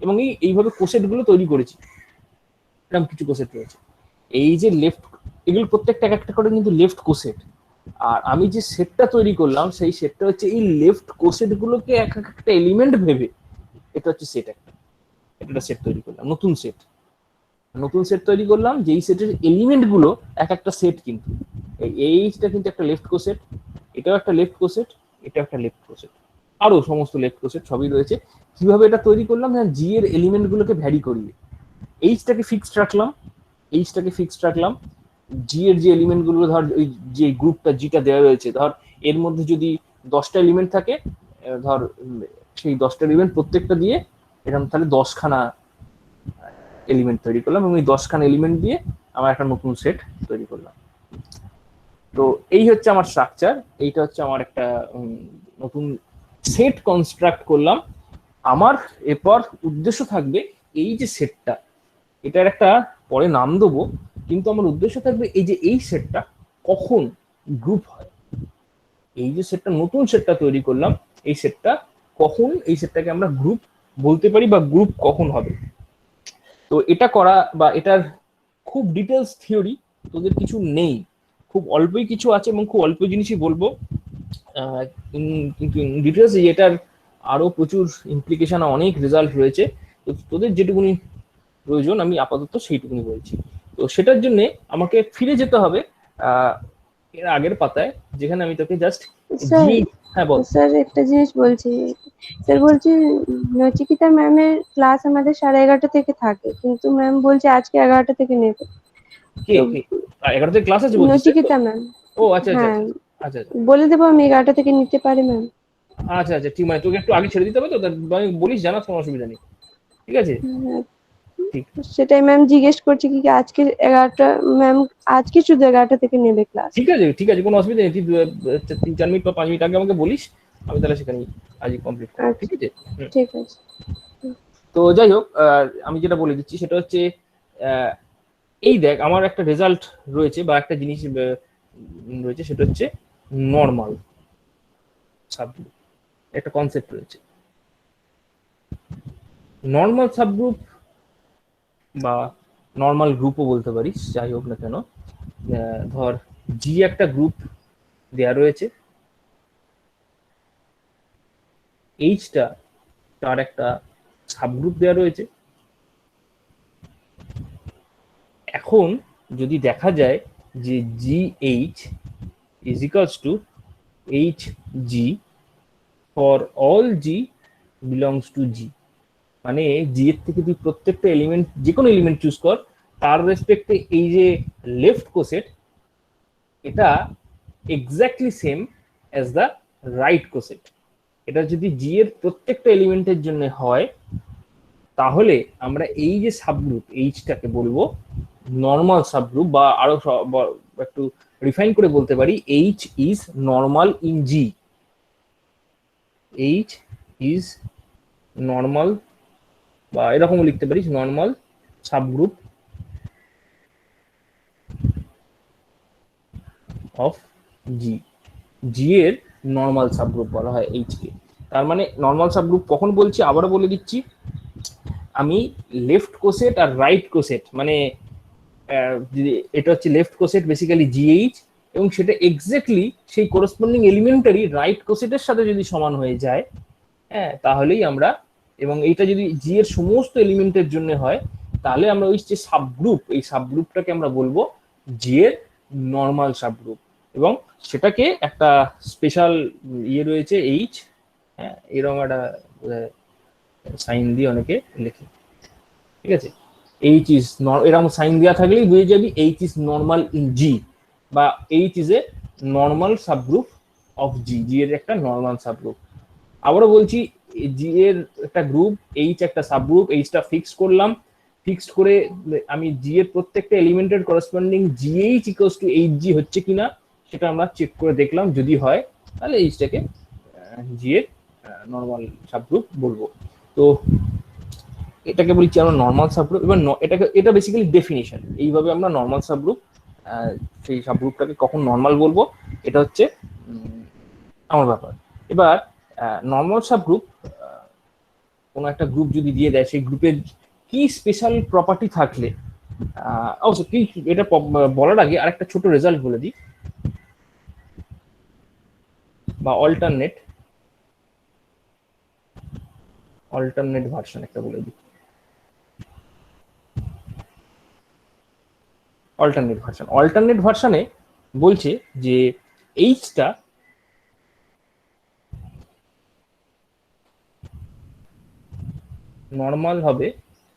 এবং এইভাবে কোসেট গুলো তৈরি করেছি। এরকম কিছু কোসেট রয়েছে। এই যে লেফট, এগুলো প্রত্যেকটা একটা করে কিন্তু লেফট কোসেট। আর আমি যে সেটটা তৈরি করলাম সেই সেটটা হচ্ছে এই লেফট কোসেট গুলোকে এক একটা এলিমেন্ট ভেবে, এটা হচ্ছে সেট একটা, একটা সেট তৈরি করলাম, নতুন সেট, নতুন সেট তৈরি করলাম যেই সেটের এলিমেন্ট গুলো এক একটা সেট। কিন্তু এই এইচটা কিন্তু একটা লেফট কোসেট, এটাও একটা লেফট কোসেট, এটা একটা লেফট কোসেট, আরো সমস্ত লেফট কোসেট সবই রয়েছে। কিভাবে এটা তৈরি করলাম, জি এর এলিমেন্ট গুলোকে ভ্যারি করিয়ে এইচটাকে ফিক্সড রাখলাম, এইচটাকে ফিক্সড রাখলাম। জি এর যে এলিমেন্ট গুলো ধর ওই যে গ্রুপটা জিটা দেওয়া রয়েছে, ধর এর মধ্যে যদি 10টা এলিমেন্ট থাকে, ধর সেই 10টা এলিমেন্ট প্রত্যেকটা দিয়ে এরকম তাহলে 10খানা এলিমেন্ট তৈরি করলাম, এবং এই 10খানা এলিমেন্ট দিয়ে আমার একটা নতুন সেট তৈরি করলাম। তো এই হচ্ছে আমার স্ট্রাকচার, এইটা হচ্ছে আমার একটা নতুন সেট কনস্ট্রাক্ট করলাম। আমার এরপর উদ্দেশ্য থাকবে এই যে সেটটা, এটার একটা পরে নাম দেবো, কিন্তু আমার উদ্দেশ্য থাকবে এই যে এই সেটটা কখন গ্রুপ হয়। এই যে সেটটা, নতুন সেটটা তৈরি করলাম, এই সেটটা কখন, এই সেটটাকে আমরা গ্রুপ বলতে পারি বা গ্রুপ কখন হবে। তো এটা করা বা এটার খুব ডিটেলস থিওরি তোদের কিছু নেই, খুব অল্পই কিছু আছে এবং খুব অল্প জিনিসই বলবো। কিন্তু ডিটেলস এটার আরো প্রচুর ইমপ্লিকেশন, অনেক রেজাল্ট রয়েছে। তো তোদের যেটুকুনি প্রয়োজন আমি আপাতত সেইটুকুনি বলছি। তো সেটার জন্য আমাকে ফিরে যেতে হবে এর আগের পাতায়, যেখানে আমি তোকে জাস্ট স্যার, হ্যাঁ বল স্যার একটা জিনিস বলছি। স্যার বলছি নচিকিতা ম্যামের ক্লাস আমাদের 11:30 থেকে থাকে, কিন্তু ম্যাম বলছে আজকে 11টা থেকে নেবে। কে তো কে 11 থেকে ক্লাস আছে বলছিস, তাই তো? নচিকিতা ম্যাম, ও আচ্ছা আচ্ছা হ্যাঁ আচ্ছা আচ্ছা আচ্ছা বলে দেবো আমি 11টা থেকে নিতে পারি ম্যাম। আচ্ছা আচ্ছা ঠিক, মানে তোকে একটু আগে ছেড়ে দিতে হবে তো, বলিস, জানাস, কোনো অসুবিধা নেই, ঠিক আছে? ঠিক সেটাই ম্যাম জিজ্ঞেস করছি কি আজকে 11টা, ম্যাম আজকে শুধু 11টা থেকে নেবে ক্লাস। ঠিক আছে ঠিক আছে, কোনো অসুবিধা নেই। তুই 3-4 মিনিট বা 5 মিনিট আগে আমাকে বলিস, আমি তাহলে সেখানে আজই কমপ্লিট করবো, ঠিক আচ্ছা আছে? ঠিক আছে। তো যাই হোক, আমি যেটা বলে দিচ্ছি সেটা হচ্ছে এই দেখ আমার একটা রেজাল্ট রয়েছে বা একটা জিনিস রয়েছে, সেটা হচ্ছে নর্মাল সাবগ্রুপ, একটা কনসেপ্ট রয়েছে নর্মাল সাবগ্রুপ বা নর্মাল গ্রুপও বলতে পারিস, যাই হোক না কেন। ধর জি একটা গ্রুপ দেয়া রয়েছে, এইচটা তার একটা সাবগ্রুপ দেওয়া রয়েছে। এখন যদি দেখা যায় যে G H is equals to H G for all G belongs to G, মানে জি এর থেকে তুই প্রত্যেকটা এলিমেন্ট, যে কোনো এলিমেন্ট চুজ কর, তার রেসপেক্টে এই যে লেফট কোসেট, এটা exactly same as the right coset. এটা যদি জি এর প্রত্যেকটা এলিমেন্টের জন্য হয়, তাহলে আমরা এই যে সাবগ্রুপ এইচটাকে বলবো নর্মাল সাবগ্রুপ, বা আরো একটু রিফাইন করে বলতে পারি H is normal in G, H is normal, বা এরকম লিখতে পারিস normal subgroup of G. G এর নর্মাল সাবগ্রুপ বলা হয় এইচ কে। তার মানে নর্মাল সাবগ্রুপ কখন বলছি আবারও বলে দিচ্ছি, আমি লেফট কোসেট আর রাইট কোসেট, মানে এটা হচ্ছে লেফট কোসেট বেসিক্যালি জিএইচ, এবং সেটা এক্স্যাক্টলি সেই করসপন্ডিং এলিমেন্টারি রাইট কোসেটের সাথে যদি সমান হয়ে যায়, হ্যাঁ, তাহলেই আমরা এবং এইটা যদি জি এর সমস্ত এলিমেন্টের জন্য হয়, তাহলে আমরা ওই যে সাবগ্রুপ, এই সাবগ্রুপটাকে আমরা বলবো জি এর নর্মাল সাবগ্রুপ, এবং সেটাকে একটা স্পেশাল ইয়ে রয়েছে এইচ, হ্যাঁ এরকম একটা সাইন দিয়ে অনেকে লেখে, ঠিক আছে। এইচ ইজ এরকম সাইন দেওয়া থাকলেই বুঝে যাবি H is normal in G, বা H is a normal subgroup of G, G এর একটা নর্মাল সাবগ্রুপ। আবারও বলছি, জি এর একটা গ্রুপ, এইচ একটা সাবগ্রুপ, এইচটা ফিক্স করলাম, ফিক্সড করে আমি জি এর প্রত্যেকটা এলিমেন্টের corresponding GH equals to H G হচ্ছে কিনা সেটা আমরা চেক করে দেখলাম, যদি হয় তাহলে এইচটাকে জি এর নর্মাল সাবগ্রুপ বলবো। তো এটাকে বলছি আমরা নর্মাল সাবগ্রুপ। এবার এটা বেসিক্যালি ডেফিনিশন, এইভাবে আমরা নর্মাল সাবগ্রুপ, সেই সাবগ্রুপটাকে কখন নর্মাল বলবো এটা হচ্ছে আমার ব্যাপার। এবার নর্মাল সাবগ্রুপ, কোনো একটা গ্রুপ যদি দিয়ে দেয়, সেই গ্রুপের কি স্পেশাল প্রপার্টি থাকলে, অবশ্য কি এটা বলার আগে আরেকটা ছোট রেজাল্ট বলে দিই, বা অল্টারনেট ভার্সন একটা বলে দিই। অল্টারনেট ভার্সনে বলছে যে এইচটা নর্মাল হবে,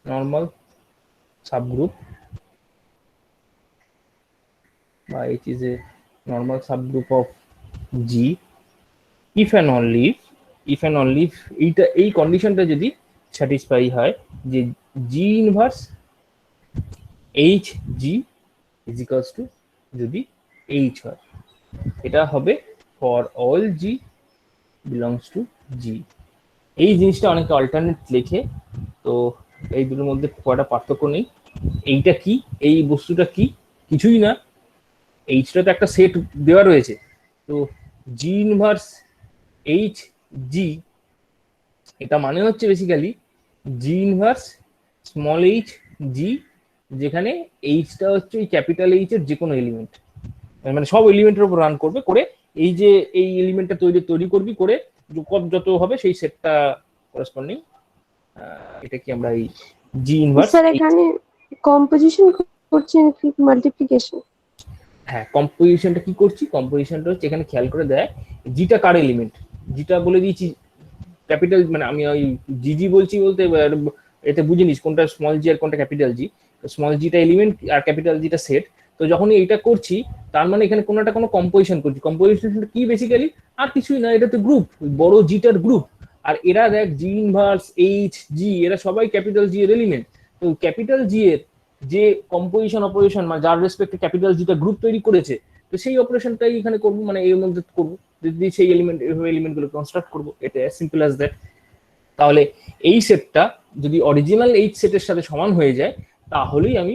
নর্মাল সাবগ্রুপ, বা H is a normal subgroup of G if and only if এইটা, এই কন্ডিশনটা যদি স্যাটিসফাই হয় যে G inverse H G is equals to যদি H হয়, এটা হবে for all G belongs to G। এই জিনিসটা অনেকে অল্টারনেট লেখে, তো এই দুটোর মধ্যে কয়টা পার্থক্য নেই। এইটা কি, এই বস্তুটা কি, কিছুই না, এইচটা তো একটা সেট দেওয়া রয়েছে, তো জি ইনভার্স এইচ জি, এটা মানে হচ্ছে বেসিক্যালি জি ইনভার্স স্মল এইচ জি, যেখানে এইচটা হচ্ছে এই ক্যাপিটাল এইচ এর যে কোনো এলিমেন্ট, মানে সব এলিমেন্টের উপর রান করবে, করে এই যে এই এলিমেন্টটা তৈরি করবি, করে যত হবে সেই সেটটা করেসপন্ডিং, এটা কি আমরা এই জি ইনভার্স। স্যার এখানে কম্পোজিশন করছি নাকি মাল্টিপ্লিকেশন? হ্যাঁ, কম্পোজিশনটা কি করছি, কম্পোজিশনটা হচ্ছে এখানে খেয়াল করে দেয় জিটা কার এলিমেন্ট, জিটা বলে দিয়েছি ক্যাপিটাল, মানে আমি ওই জিজি বলছি বলতে এতে বুঝে নিস কোনটা স্মল জি আর কোনটা ক্যাপিটাল জি। স্মল জিটা এলিমেন্ট আর ক্যাপিটাল জিটা সেট, তো যখনই এইটা করছি তার মানে এখানে কোনো কম্পোজিশন করছি। কম্পোজিশন কি বেসিক্যালি আর কিছুই না, এটা তো গ্রুপ, বড় জিটার গ্রুপ, আর এরা দেখ জি ইনভার্স এইচ জি, এরা সবাই ক্যাপিটাল জি এর এলিমেন্ট। তো ক্যাপিটাল জি এর যে কম্পোজিশন অপারেশন, মানে যার রেসপেক্টে ক্যাপিটাল জিটা গ্রুপ তৈরি করেছে, তো সেই অপারেশনটাই এখানে করবো, মানে এর মধ্যে করবো, যদি সেই এলিমেন্ট গুলো কনস্ট্রাক্ট করবো, এটা সিম্পল অ্যাজ দ্যাট। তাহলে এই সেটটা যদি অরিজিনাল এইচ সেটের সাথে সমান হয়ে যায়, তাহলেই আমি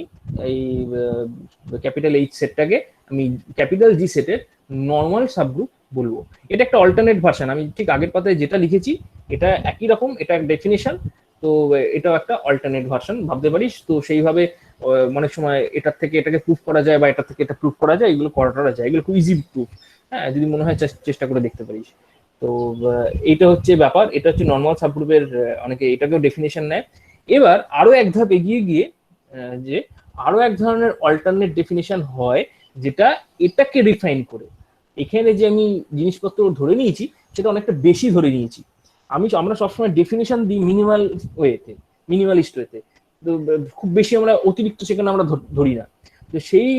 এই ক্যাপিটাল এইচ সেটটাকে আমি ক্যাপিটাল জি সেটের নর্মাল সাবগ্রুপ বলবো। এটা একটা অল্টারনেট ভার্সন, আমি ঠিক আগের পাতায় যেটা লিখেছি এটা একই রকম, এটা ডেফিনেশন, তো এটাও একটা অল্টারনেট ভার্সন ভাবতে পারিস। তো সেইভাবে অনেক সময় এটার থেকে এটাকে প্রুফ করা যায়, বা এটার থেকে এটা প্রুফ করা যায়, এগুলো করা যায়, এগুলো খুব ইজি প্রুফ, হ্যাঁ যদি মনে হয় চেষ্টা করে দেখতে পারিস। তো এইটা হচ্ছে ব্যাপার, এটা হচ্ছে নর্মাল সাবগ্রুপের, অনেকে এটাকেও ডেফিনেশন নেয়। এবার আরো এক ধাপ এগিয়ে গিয়ে যে আরো এক ধরনের অল্টারনেট ডেফিনেশন হয়, যেটা এটাকে রিফাইন করে, এখানে যে আমি জিনিসপত্র ধরে নিয়েছি সেটা অনেকটা বেশি ধরে নিয়েছি। আমরা সবসময় ডেফিনেশন দিই মিনিমাল ওয়েতে, মিনিমালিস্ট ওয়েতে, তো খুব বেশি আমরা অতিরিক্ত সেখানে আমরা ধরি না। তো সেই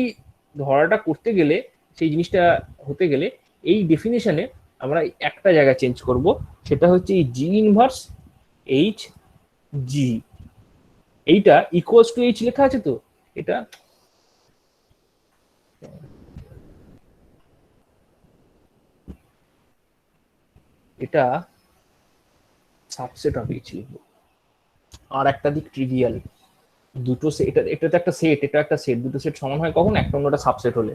ধরাটা করতে গেলে, সেই জিনিসটা হতে গেলে এই ডেফিনেশনে আমরা একটা জায়গা চেঞ্জ করব, সেটা হচ্ছে এই জি ইনভার্স এইচ জি, এইটা ইকুয়ালস টু এইচ লেখা আছে, তো এটা এটা সাবসেট অফ এইচ লিখবো। আর একটা দিক ট্রিভিয়াল, দুটো এটা তো একটা সেট, এটা একটা সেট, দুটো সেট সমান হয় কখন, একটা অন্যটা সাবসেট হলে।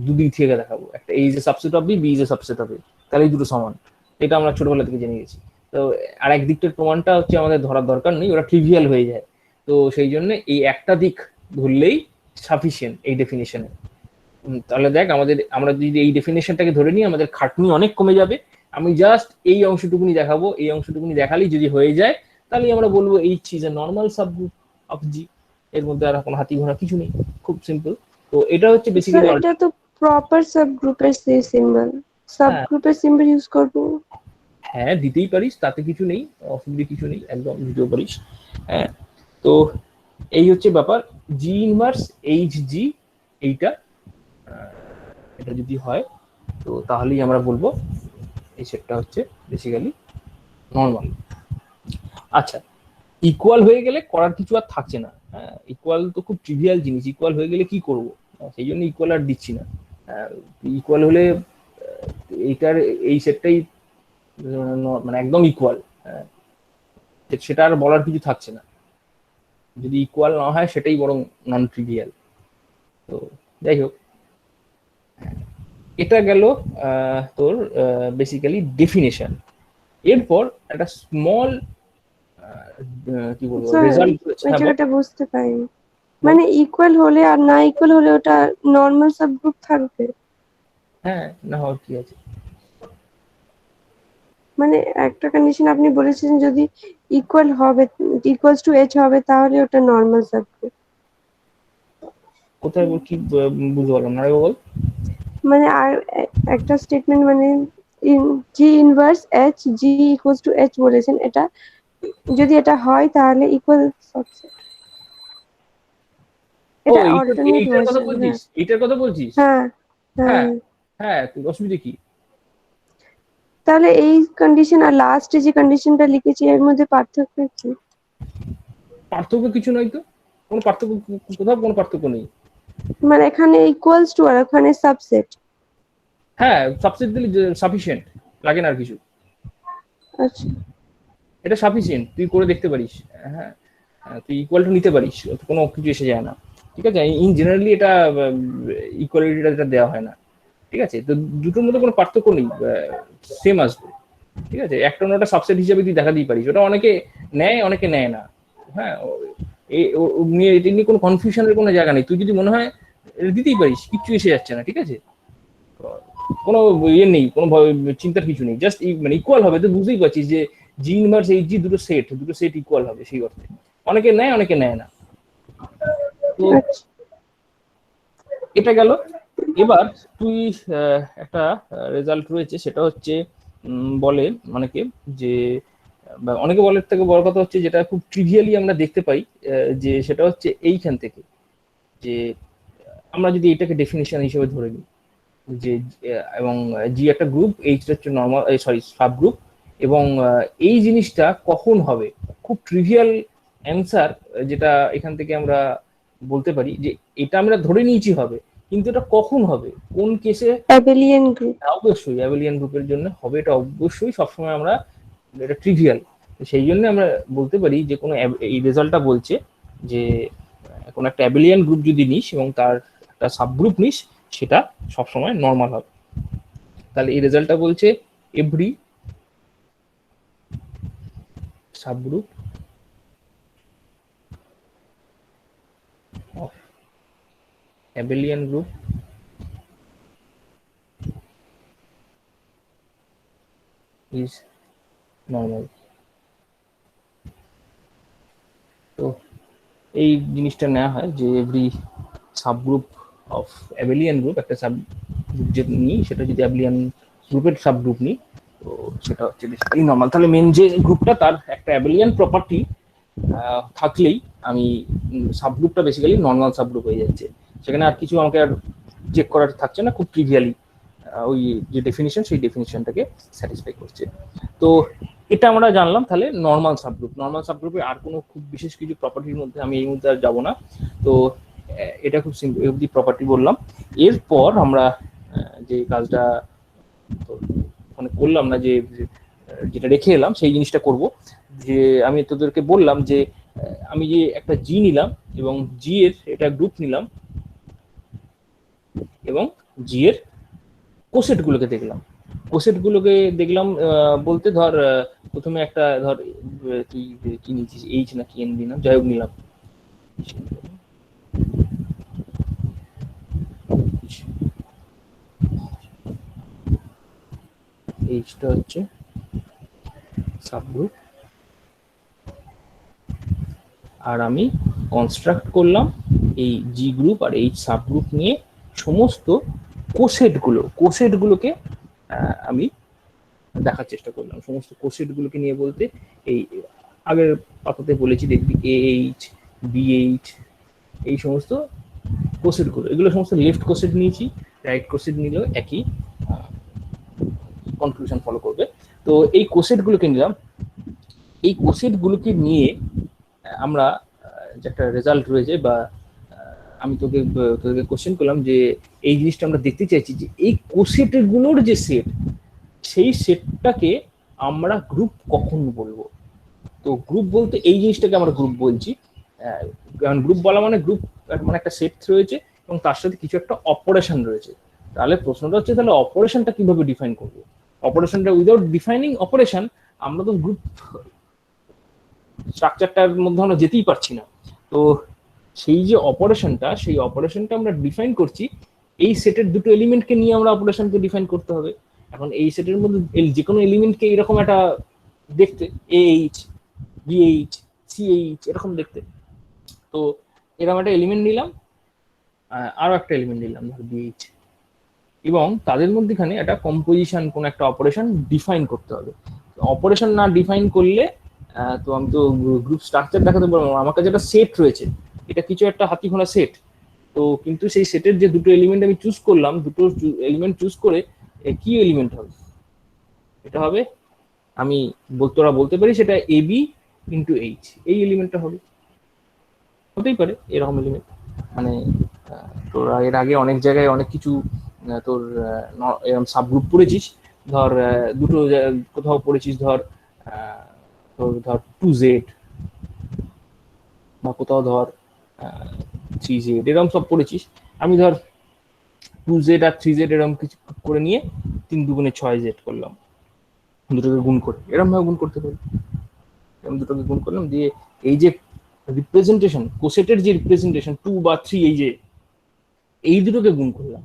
দুদিক থেকে দেখাবো, একটা A is a subset of B, B is a subset of A, তাহলে এই দুটো সমান, এটা আমরা ছোটবেলা থেকে জেনে গেছি। তো আর এক দিকটার প্রমাণটা হচ্ছে আমাদের ধরার দরকার নেই, ওরা ট্রিভিয়াল হয়ে যায়। তো সেই জন্য এই একটা দিক ধরলেই সাফিসিয়েন্ট এই ডেফিনেশনে। তাহলে দেখ আমরা যদি এই ডেফিনেশনটাকে ধরে নিই, আমাদের খাটনি অনেক কমে যাবে। আমি জাস্ট এই অংশটুকুনি দেখাবো, এই অংশটুকুনি দেখালেই যদি হয়ে যায়, তাহলে আমরা বলবো H is a normal subgroup of G. এর মধ্যে আর কোনো হাতি ঘোড়া কিছু নেই, খুব সিম্পল। তো এটা হচ্ছে স্যার বেসিক্যালি। এটা তো প্রপার সাবগ্রুপের সিম্বল, হ্যাঁ সাবগ্রুপের সিম্বল ইউজ করব। হ্যাঁ দিতেই পারিস, তাতে কিছু নেই, অসুবিধা কিছু নেই, একদম দিতেও পারিস। হ্যাঁ, তো এই হচ্ছে ব্যাপার। জি ইনভার্স এইচ জি, এইটা এটা যদি হয় তো তাহলেই আমরা বলবো এই সেটটা হচ্ছে বেসিক্যালি নর্মাল। আচ্ছা, ইকুয়াল হয়ে গেলে করার কিছু আর থাকছে না। হ্যাঁ, ইকুয়াল তো খুব ট্রিভিয়াল জিনিস, ইকুয়াল হয়ে গেলে কি করব, সেই জন্য ইকুয়াল আর দিচ্ছি না। ইকুয়াল হলে এইটার এই সেটটাই মানে একদম ইকুয়াল, সেটা আর বলার কিছু থাকছে না। যদি ইকুয়াল না হয় সেটাই বরং নন ট্রিভিয়াল। তো যাই হোক, এটা গেল তোর বেসিক্যালি ডেফিনেশন। এরপর একটা স্মল কি বলবো স্যার রেজাল্ট। ওই হ্যাঁ বল জায়গাটা বুঝতে পারিনি, বল। মানে ইকুয়াল হলে আর না ইকুয়াল হলে ওটা নর্মাল সাবগ্রুপ থাকবে? হ্যাঁ, না হওয়ার কি আছে। মানে একটা কন্ডিশন আপনি বলেছেন যদি ইকুয়াল হবে, ইকুয়ালস টু এইচ হবে, তাহলে ওটা নর্মাল সাবগ্রুপ। কোথায় কি বুঝতে পারলাম না, বল। মানে আর একটা স্টেটমেন্ট, মানে জি inverse H G equals to H বলেছেন, এটা যদি এটা হয় তাহলে ইকুয়াল সাবসেট। ও এটা অল্টারনেট এইটার কথা ভার্সন। বলছিস, হ্যাঁ এইটার কথা বলছিস। হ্যাঁ হ্যাঁ। হ্যাঁ হ্যাঁ, অসুবিধা কি? তাহলে এই কন্ডিশন আর লাস্টে যে কন্ডিশনটা লিখেছি এর মধ্যে পার্থক্য কি? পার্থক্য কিছু নয় তো, কোনো পার্থক্য, কোথাও কোনো পার্থক্য নেই। মানে এখানে ইকুয়ালস টু আর ওখানে সাবসেট। হ্যাঁ, সাবসেট দিলে সাফিসিয়েন্ট, লাগে না আর কিছু। আচ্ছা এটা সাফিসিয়েন্ট, তুই করে দেখতে পারিস। হ্যাঁ, তুই ইকুয়ালটা নিতে পারিস, কোনো কিছু এসে যায় না। ঠিক আছে, ইন জেনারেলি এটা ইকুয়ালিটিটা এটা দেওয়া হয় না। ঠিক আছে, তো দুটোর মধ্যে কোনো পার্থক্য নেই, সেম আসবে। ঠিক আছে, একটা ওটা সাবসেট হিসেবে তুই দেখা দিতে পারিস, ওটা অনেকে নেয় অনেকে নেয় না। হ্যাঁ, নিয়ে এটা নিয়ে কোনো কনফিউশনের কোনো জায়গা নেই, তুই যদি মনে হয় দিতেই পারিস, কিচ্ছু এসে যাচ্ছে না। ঠিক আছে, কোনো ইয়ে নেই, কোনো চিন্তার কিছু নেই, জাস্ট মানে ইকুয়াল হবে। তুই বুঝতেই পারছিস যে জি ইনভার্স এইচ জি দুটো সেট ইকুয়াল হবে সেই অর্থে। অনেকে নেয় অনেকে নেয় না। তো আচ্ছা। এটা গেল। এবার তুই একটা রেজাল্ট রয়েছে, সেটা হচ্ছে বলে অনেকে যে, অনেকে বলার থেকে বড় কথা হচ্ছে যেটা খুব ট্রিভিয়ালি আমরা দেখতে পাই, যে সেটা হচ্ছে এইখান থেকে, যে আমরা যদি এটাকে ডেফিনিশন হিসেবে ধরে নিই যে এবং জি একটা গ্রুপ, এইচটা হচ্ছে নর্মাল, সরি সাব গ্রুপ, এবং এই জিনিসটা কখন হবে, খুব ট্রিভিয়াল অ্যান্সার যেটা এখান থেকে আমরা বলতে পারি যে এটা আমরা ধরে নিয়েছি হবে, কিন্তু এটা কখন হবে, কোন কেসে। Abelian group. অবশ্যই অ্যাবেলিয়ান গ্রুপের জন্য হবে, এটা অবশ্যই সবসময় আমরা, এটা ট্রিভিয়াল। সেই জন্য আমরা বলতে পারি যে কোনো এই রেজাল্টটা বলছে যে কোনো একটা অ্যাবেলিয়ান গ্রুপ যদি নিস এবং তার একটা সাবগ্রুপ নিস, সেটা সবসময় নর্মাল হবে। তাহলে এই রেজাল্টটা বলছে every subgroup of abelian group is normal. তো এই জিনিসটা নেওয়া হয় যে every subgroup of abelian group, একটা সাবগ্রুপ যে নিই সেটা যদি অ্যাবেলিয়ান গ্রুপের সাবগ্রুপ নিই, তো সেটা হচ্ছে বেসিক্যালি নর্মাল। তাহলে মেন যে গ্রুপটা তার একটা অ্যাবেলিয়ান প্রপার্টি থাকলেই আমি সাবগ্রুপটা বেসিক্যালি নর্মাল সাবগ্রুপ হয়ে যাচ্ছে। সেখানে আর কিছু আমাকে আর চেক করার থাকছে না, খুব ট্রিভিয়ালি ওই যে ডেফিনিশন সেই ডেফিনিশনটাকে স্যাটিসফাই করছে। তো এটা আমরা জানলাম তাহলে নর্মাল সাবগ্রুপ। নর্মাল সাবগ্রুপে আর কোনো খুব বিশেষ কিছু প্রপার্টির মধ্যে আমি এই মুহূর্তে আর যাবো না। তো এটা খুব সিম্পল অবধি প্রপার্টি বললাম। এরপর আমরা যে কাজটা মানে করলাম না, যে যেটা রেখে এলাম সেই জিনিসটা করব। যে আমি তোদেরকে বললাম যে আমি যে একটা জি নিলাম এবং জি এর এটা গ্রুপ নিলাম এবং জি এর কোসেট গুলোকে দেখলাম। কোসেট গুলোকে দেখলাম বলতে ধর প্রথমে একটা ধর তুই কি নিয়েছিস, এইচ না কি এন নিলাম, যাই হোক নিলাম। এইচটা হচ্ছে সাবগ্রুপ আর আমি কনস্ট্রাক্ট করলাম এই জি গ্রুপ আর এইচ সাব গ্রুপ নিয়ে সমস্ত কোসেটগুলোকে আমি দেখার চেষ্টা করলাম। সমস্ত কোসেটগুলোকে নিয়ে বলতে এই আগের পাতাতে বলেছি দেখবি এইচ বিএইচ এই সমস্ত কোসেটগুলো, এগুলো সমস্ত লেফট কোসেট নিয়েছি, রাইট কোসেট নিলেও একই কনক্লুশন ফলো করবে। তো এই কোসেটগুলোকে নিলাম, এই কোসেটগুলোকে নিয়ে আমরা যে একটা রেজাল্ট রয়েছে বা আমি তোকে কোশ্চেন করলাম যে এই জিনিসটা আমরা দেখতে চাইছি যে এই কোসেটগুলোর যে সেট, সেই সেটটাকে আমরা গ্রুপ কখন বলবো। তো গ্রুপ বলতে এই জিনিসটাকে আমরা গ্রুপ বলছি, কারণ গ্রুপ বলা মানে গ্রুপ মানে একটা সেট রয়েছে এবং তার সাথে কিছু একটা অপারেশন রয়েছে। তাহলে প্রশ্নটা হচ্ছে তাহলে অপারেশনটা কিভাবে ডিফাইন করবো? অপারেশনটা উইদাউট ডিফাইনিং অপারেশন আমরা তো গ্রুপ স্ট্রাকচারটার মধ্যে আমরা যেতেই পারছি না। তো সেই যে অপারেশনটা, সেই অপারেশনটা আমরা ডিফাইন করছি, এই সেটের দুটো এলিমেন্টকে নিয়ে আমরা অপারেশনকে ডিফাইন করতে হবে। এখন এই সেটের মধ্যে যে কোনো এলিমেন্টকে এরকম একটা দেখতে, এইচ বিএইচ সিএইচ এরকম দেখতে, তো এরকম একটা এলিমেন্ট নিলাম, আরো একটা এলিমেন্ট নিলাম ধর বিএইচ, এবং তাদের মধ্যেখানে একটা কম্পোজিশন কোন একটা অপারেশন ডিফাইন করতে হবে। অপারেশন না ডিফাইন করলে তো আমি তো গ্রুপ স্ট্রাকচার দেখাতে পারবো। আমার কাছে একটা সেট রয়েছে, এটা কিছু একটা হাতিঘোড়া সেট, তো কিন্তু সেই সেটের যে দুটো এলিমেন্ট আমি চুজ করলাম, দুটো এলিমেন্ট চুজ করে কি এলিমেন্ট হবে, এটা হবে আমি তোরা বলতে পারি সেটা এবি ইন্টু এইচ, এই এলিমেন্টটা হবে, হতেই পারে এরকম এলিমেন্ট। মানে তোরা এর আগে অনেক জায়গায় অনেক কিছু তোর এরকম সাবগ্রুপ পড়েছিস, ধর দুটো কোথাও পড়েছিস, ধর ধর 2Z বা কোথাও ধর 3Z এরকম সব পড়েছিস। আমি ধর 2Z আর 3Z এরকম কিছু করে নিয়ে 3 দুগুণে 6Z করলাম, দুটোকে গুণ করে এরকম ভাবে গুণ করতে পারি। এরকম দুটোকে গুণ করলাম, দিয়ে এই যে রিপ্রেজেন্টেশন কোসেটের যে রিপ্রেজেন্টেশন 2 বা 3 এই যে এই দুটোকে গুণ করলাম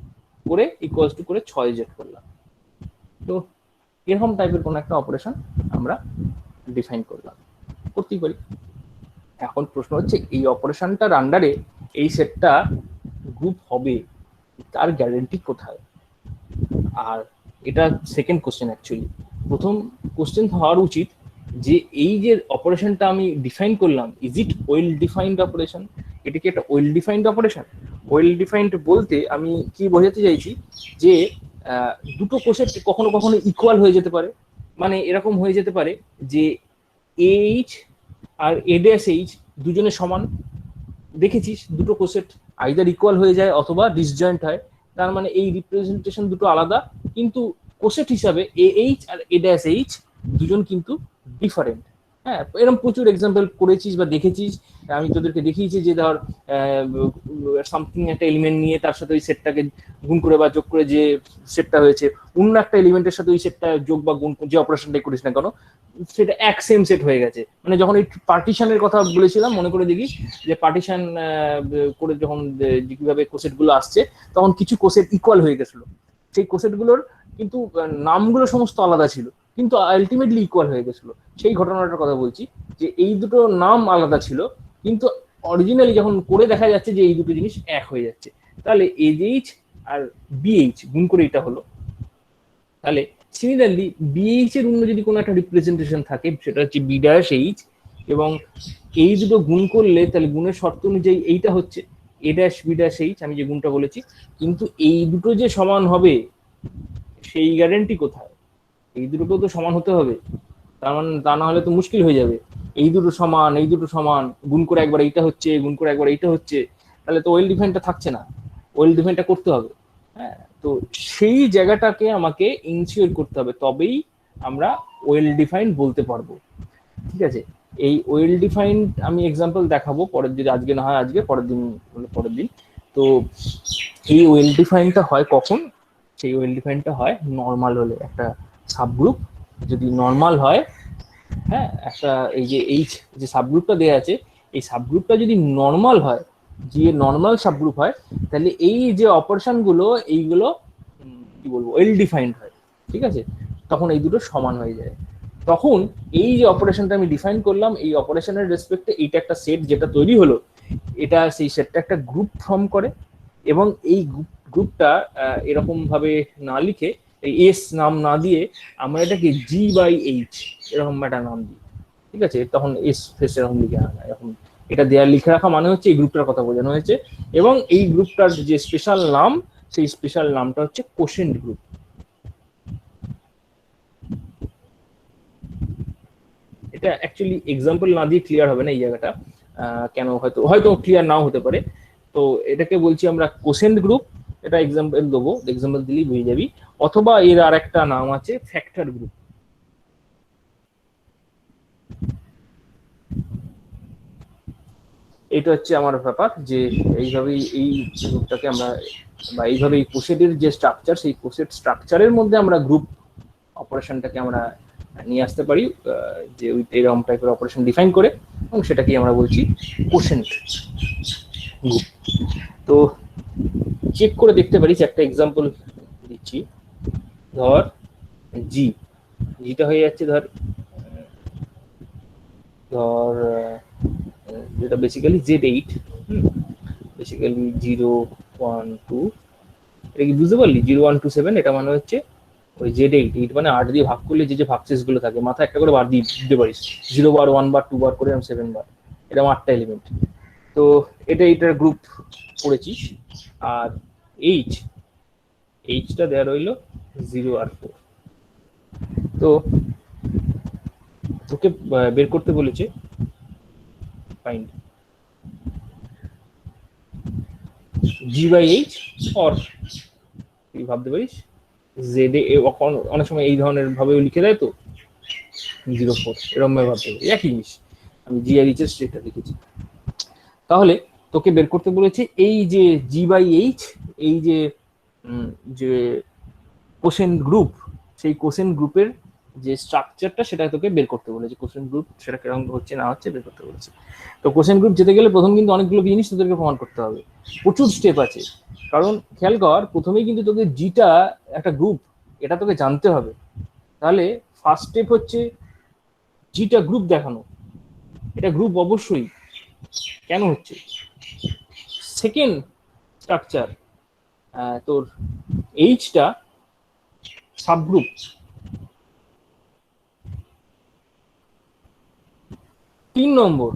করে ইকুয়ালস টু করে 6Z করলাম। তো এরকম টাইপের কোন একটা অপারেশন আমরা ডিফাইন করলাম, করতেই পারি। এখন প্রশ্ন হচ্ছে এই অপারেশনটার আন্ডারে এই সেটটা গ্রুপ হবে, তার গ্যারান্টি কোথায়? আর এটা সেকেন্ড কোশ্চেন অ্যাকচুয়ালি। প্রথম কোশ্চেন হওয়ার উচিত যে এই যে অপারেশনটা আমি ডিফাইন করলাম, is it well defined operation? এটা কি একটা well defined operation? Well defined বলতে আমি কি বোঝাতে চাইছি যে দুটো কোষের কখনো কখনো ইকুয়াল হয়ে যেতে পারে। মানে এরকম হয়ে যেতে পারে যে এইচ আর এ ড্যাশ এইচ দুজনে সমান, দেখেছিস দুটো কোষেট আইদার ইকুয়াল হয়ে যায় অথবা ডিসজয়েন্ট হয়, তার মানে এই রিপ্রেজেন্টেশন দুটো আলাদা, কিন্তু কোষেট হিসাবে এ এইচ আর এ ড্যাশ এইচ দুজন কিন্তু ডিফারেন্ট। হ্যাঁ, এরকম প্রচুর এক্সাম্পল করেছিস বা দেখেছিস, আমি তোদেরকে দেখিয়েছি যে ধর সামথিং একটা এলিমেন্ট নিয়ে তার সাথে ওই সেটটাকে গুণ করে বা যোগ করে যে সেটটা হয়েছে, অন্য একটা এলিমেন্টের সাথে ওই সেটটা যোগ বা গুণ যে অপারেশনটাই করিস না কেন সেটা এক সেম সেট হয়ে গেছে। মানে যখন এই পার্টিশনের কথা বলেছিলাম মনে করে দেখিস যে পার্টিশন করে যখন কিভাবে কোসেট গুলো আসছে তখন কিছু কোসেট ইকুয়াল হয়ে গেছিল, সেই কোসেট গুলোর কিন্তু নামগুলো সমস্ত আলাদা ছিল কিন্তু আলটিমেটলি ইকুয়াল হয়ে গেছিল। সেই ঘটনাটার কথা বলছি যে এই দুটো নাম আলাদা ছিল কিন্তু অরিজিনালি যখন করে দেখা যাচ্ছে যে এই দুটো জিনিস এক হয়ে যাচ্ছে। তাহলে এইচ আর বিএইচ গুণ করে এটা হলো। তাহলে সিমিলারলি বিএইচ এর অন্য যদি কোনো একটা রিপ্রেজেন্টেশন থাকে সেটা হচ্ছে বি ড্যাশ এইচ, এবং এই দুটো গুণ করলে তাহলে গুণের শর্ত অনুযায়ী এইটা হচ্ছে a dash B dash H, আমি যে গুণটা বলেছি। কিন্তু এই দুটো যে সমান হবে সেই গ্যারেন্টি কোথায়? এই দুটোকেও তো সমান হতে হবে, তার মানে তা না হলে তো মুশকিল হয়ে যাবে। এই দুটো সমান এই দুটো সমান গুণ করে একবার এইটা হচ্ছে গুণ করে একবার এইটা হচ্ছে, তাহলে তো ওয়েল ডিফাইনটা থাকছে না, ওয়েল ডিফাইনটা করতে হবে। হ্যাঁ, তো সেই জায়গাটাকে আমাকে ইনসিওর করতে হবে, তবেই আমরা ওয়েল ডিফাইন বলতে পারবো। ঠিক আছে, এই ওয়েল ডিফাইন আমি এক্সাম্পল দেখাবো পরের দিন, আজকে না হয় আজকে, পরের দিন পরের দিন। তো এই ওয়েল ডিফাইনটা হয় কখন? সেই ওয়েল ডিফাইনটা হয় নর্মাল হলে, একটা সাবগ্রুপ যদি নর্মাল হয়, হ্যাঁ, একটা এই যে এইচ যে সাবগ্রুপটা দেওয়া আছে এই সাবগ্রুপটা যদি নর্মাল হয়, যে নর্মাল সাবগ্রুপ হয়, তাহলে এই যে অপারেশন গুলো এইগুলো কি বলবো ওয়েল ডিফাইন্ড হয়। ঠিক আছে, তখন এই দুটো সমান হয়ে যায়। তখন এই যে অপারেশনটা আমি ডিফাইন করলাম, এই অপারেশনের রেসপেক্টে এইটা একটা সেট যেটা তৈরি হলো, এটা সেই সেটটা একটা গ্রুপ ফর্ম করে, এবং এই গ্রুপটা এরকম ভাবে না লিখে, এই এস নাম না দিয়ে আমরা এটাকে জি বাই এইচ এরকম একটা নাম দিই, ঠিক আছে? তখন এস ফেস এরকম লিখে আনা, এরকম এটা দেয়ার লিখে রাখা মানে হচ্ছে এই গ্রুপটার কথা বোঝানো হয়েছে। এবং এই গ্রুপটার যে স্পেশাল নাম, সেই স্পেশাল নামটা হচ্ছে কোশেন্ট গ্রুপ। এটা অ্যাকচুয়ালি এক্সাম্পল না দিয়ে ক্লিয়ার হবে না এই জায়গাটা, কেন হয়তো হয়তো ক্লিয়ার নাও হতে পারে। তো এটাকে বলছি আমরা কোশেন্ট গ্রুপ, এটা এক্সাম্পল দেবো, এক্সাম্পল দিলেই বুঝে যাবি। অথবা এর আর একটা নাম আছে ফ্যাক্টর গ্রুপ। এটা হচ্ছে আমার ব্যাপার, যে এইভাবেই এই গ্রুপটাকে আমরা, বা এইভাবে এই কোশেটের যে স্ট্রাকচার, সেই কোশেট স্ট্রাকচারের মধ্যে আমরা গ্রুপ অপারেশনটাকে আমরা নিয়ে আসতে পারি, যে ওই এরকম টাইপের অপারেশন ডিফাইন করে, এবং সেটাকেই আমরা বলছি কোশেন্ট গ্রুপ। তো চেক করে দেখতে পারিস, একটা এক্সাম্পল দিচ্ছি। ধর জিটা হয়ে যাচ্ছে, ধর ধর যেটা বেসিক্যালি Z8, বেসিক্যালি 0 1 2, এটা কি বুঝতে পারলি? 0 1 2 7, এটা মানে হচ্ছে ওই Z8, 8 মানে 8 দিয়ে ভাগ করলে যে যে ভাগশেষ গুলো থাকে, মাথায় একটা করে বার দিয়ে দিতে পারিস, 0 বার 1 বার 2 বার করে, এরকম 7 বার, এরকম 8টা এলিমেন্ট। তো এটার গ্রুপ করেছিস। আর এইচটা দেওয়া রইলো 0 আর 4। তো তোকে বের করতে বলেছে find G by H, or তুই ভাবতে পারিস জেড এ, অনেক সময় এই ধরনের ভাবে লিখে দেয় তো 0 4, এরকম ভাবে ভাবতে পারি, একই জিনিস। আমি জি আর এইচ এর স্টেটটা লিখেছি। তাহলে তোকে বের করতে বলেছে এই যে জি বাই এইচ, এই যে যে কোশেন্ট গ্রুপ, সেই কোশেন্ট গ্রুপের যে স্ট্রাকচারটা সেটা তোকে বের করতে বলেছে। কোশেন্ট গ্রুপ সেটা কিরকম হচ্ছে না হচ্ছে বের করতে বলেছে। তো কোশেন্ট গ্রুপ যেতে গেলে প্রথম কিন্তু অনেকগুলো জিনিস তোদেরকে প্রমাণ করতে হবে, প্রচুর স্টেপ আছে। কারণ খেয়াল কর, প্রথমেই কিন্তু তোকে জিটা একটা গ্রুপ, এটা তোকে জানতে হবে। তাহলে ফার্স্ট স্টেপ হচ্ছে জিটা গ্রুপ দেখানো, এটা গ্রুপ অবশ্যই, কেন হচ্ছে। সেকেন্ড স্ট্রাকচার, তোর এইচটা সাবগ্রুপ। 3 নম্বর,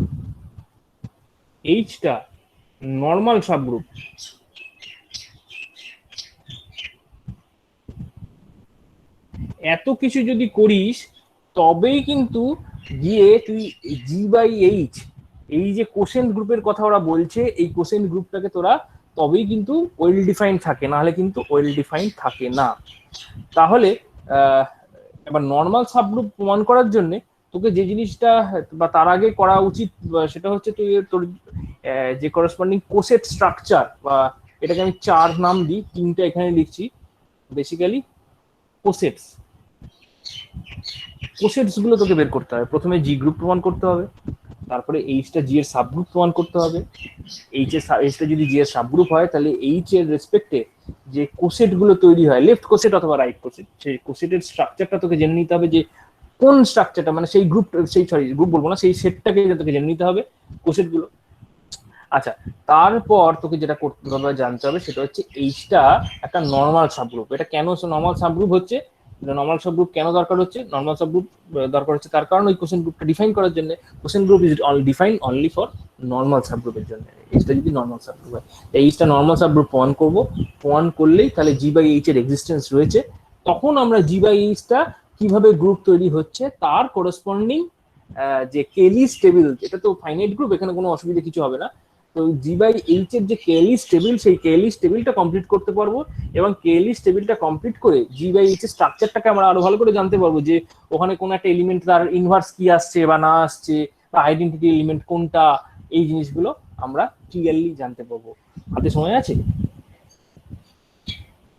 এইচটা নর্মাল সাবগ্রুপ। এত কিছু যদি করিস তবেই কিন্তু গিয়ে তুই জি বাই এইচ, এই যে কোশেন্ট গ্রুপের কথা ওরা বলছে, এই কোশেন্ট গ্রুপটাকে তোরা তবেই কিন্তু ওয়েল ডিফাইন্ড থাকে, না হলে কিন্তু ওয়েল ডিফাইন্ড থাকে না। তাহলে এবার নর্মাল সাবগ্রুপ প্রমাণ করার জন্য তোকে যে জিনিসটা বা তার আগে করা উচিত, সেটা হচ্ছে তুই তোর যে করসপন্ডিং কোশেট স্ট্রাকচার, বা এটাকে আমি 4 নাম দিই, 3টা এখানে লিখছি। বেসিক্যালি কোশেটস, কোশেটস গুলো তোকে বের করতে হবে। প্রথমে জি গ্রুপ প্রমাণ করতে হবে, তারপরে এইচটা জি এর সাবগ্রুপ প্রমাণ করতে হবে। এইচটা যদি জি এর সাবগ্রুপ হয়, তাহলে এইচ এর রেসপেক্টে যে কোশেট গুলো তৈরি হয়, লেফট কোশেট অথবা রাইট কোশেট, সেই কোশেটের স্ট্রাকচারটা তোকে জেনে নিতে হবে, যে কোন স্ট্রাকচারটা, মানে সেই গ্রুপ, সেই সরি গ্রুপ বলবো না, সেই সেটটাকে তোকে জেনে নিতে হবে, কোশেট গুলো। আচ্ছা, তারপর তোকে যেটা করতে হবে, জানতে হবে, সেটা হচ্ছে এইচটা একটা নর্মাল সাবগ্রুপ। এটা কেন নর্মাল সাবগ্রুপ হচ্ছে, নর্মাল সাবগ্রুপ কেন দরকার হচ্ছে, নর্মাল সাবগ্রুপ দরকার হচ্ছে তার কারণ ওই কোশ্চেন গ্রুপটা ডিফাইন করার জন্য। Question group is define only for normal সাবগ্রুপের জন্য, এইচটা যদি নর্মাল সাবগ্রুপ হয়। এইচটা নর্মাল সাবগ্রুপ প্রমাণ করবো, প্রমাণ করলেই তাহলে জি বাই এইচ এর এক্সিস্টেন্স রয়েছে। তখন আমরা জি বাই এইচটা কিভাবে গ্রুপ তৈরি হচ্ছে তার করসপন্ডিং যে কেলিস টেবিল, এটা তো ফাইনাইট গ্রুপ, এখানে কোনো অসুবিধা কিছু হবে না। তো জি বাই এইচ এর যে কেলিস টেবিল, সেই কেলিস টেবিলটা কমপ্লিট করতে পারবো, এবং কেলিস টেবিলটা কমপ্লিট করে জি বাই এইচ এর স্ট্রাকচারটাকে আমরা আরো ভালো করে জানতে পারবো, যে ওখানে কোন একটা এলিমেন্ট তার ইনভার্স কি আসছে বা না আসছে, বা আইডেন্টিটি এলিমেন্ট কোনটা, এই জিনিসগুলো আমরা ক্লিয়ারলি জানতে পারবো। হাতে সময় আছে?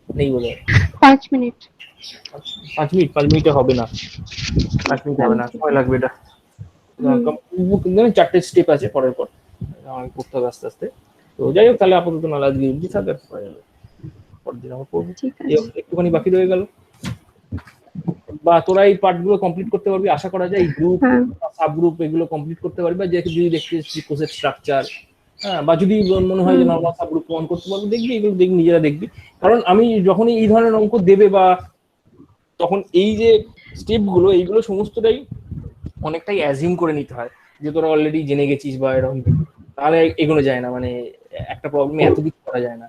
নেই বলে 5 মিনিট। 5 মিনিটে হবে না, 5 মিনিট হবে না, সময় লাগবে। এটা 4টে স্টেপ আছে পরের পর, আমাকে করতে হবে আস্তে আস্তে। তো যাই হোক, তাহলে আপাতত নালা দিয়ে এমনি থাকবে, পরের দিন আমরা পড়বো। ঠিক আছে। একটুখানি বাকি রয়ে গেল। বা তোরা এই পার্টগুলো কমপ্লিট করতে পারবি আশা করা যায়। এই গ্রুপ হ্যাঁ সাব গ্রুপ এগুলো কমপ্লিট করতে পারবি, বা যে যদি দেখতে কোর্সের স্ট্রাকচার, হ্যাঁ, বা যদি মনে হয় যে নর্মাল সাব গ্রুপ প্রমাণ করতে পারবি, দেখবি এগুলো দেখবি, নিজেরা দেখবি। কারণ আমি যখনই এই ধরনের অঙ্ক দেবে বা তখন এই যে স্টেপগুলো এইগুলো সমস্তটাই অনেকটাই অ্যাজিউম করে নিতে হয় যে তোরা অলরেডি জেনে গেছিস বা এরকম কিছু, তাহলে এগোনো যায় না। মানে একটা প্রবলেমে এত কিছু করা যায় না,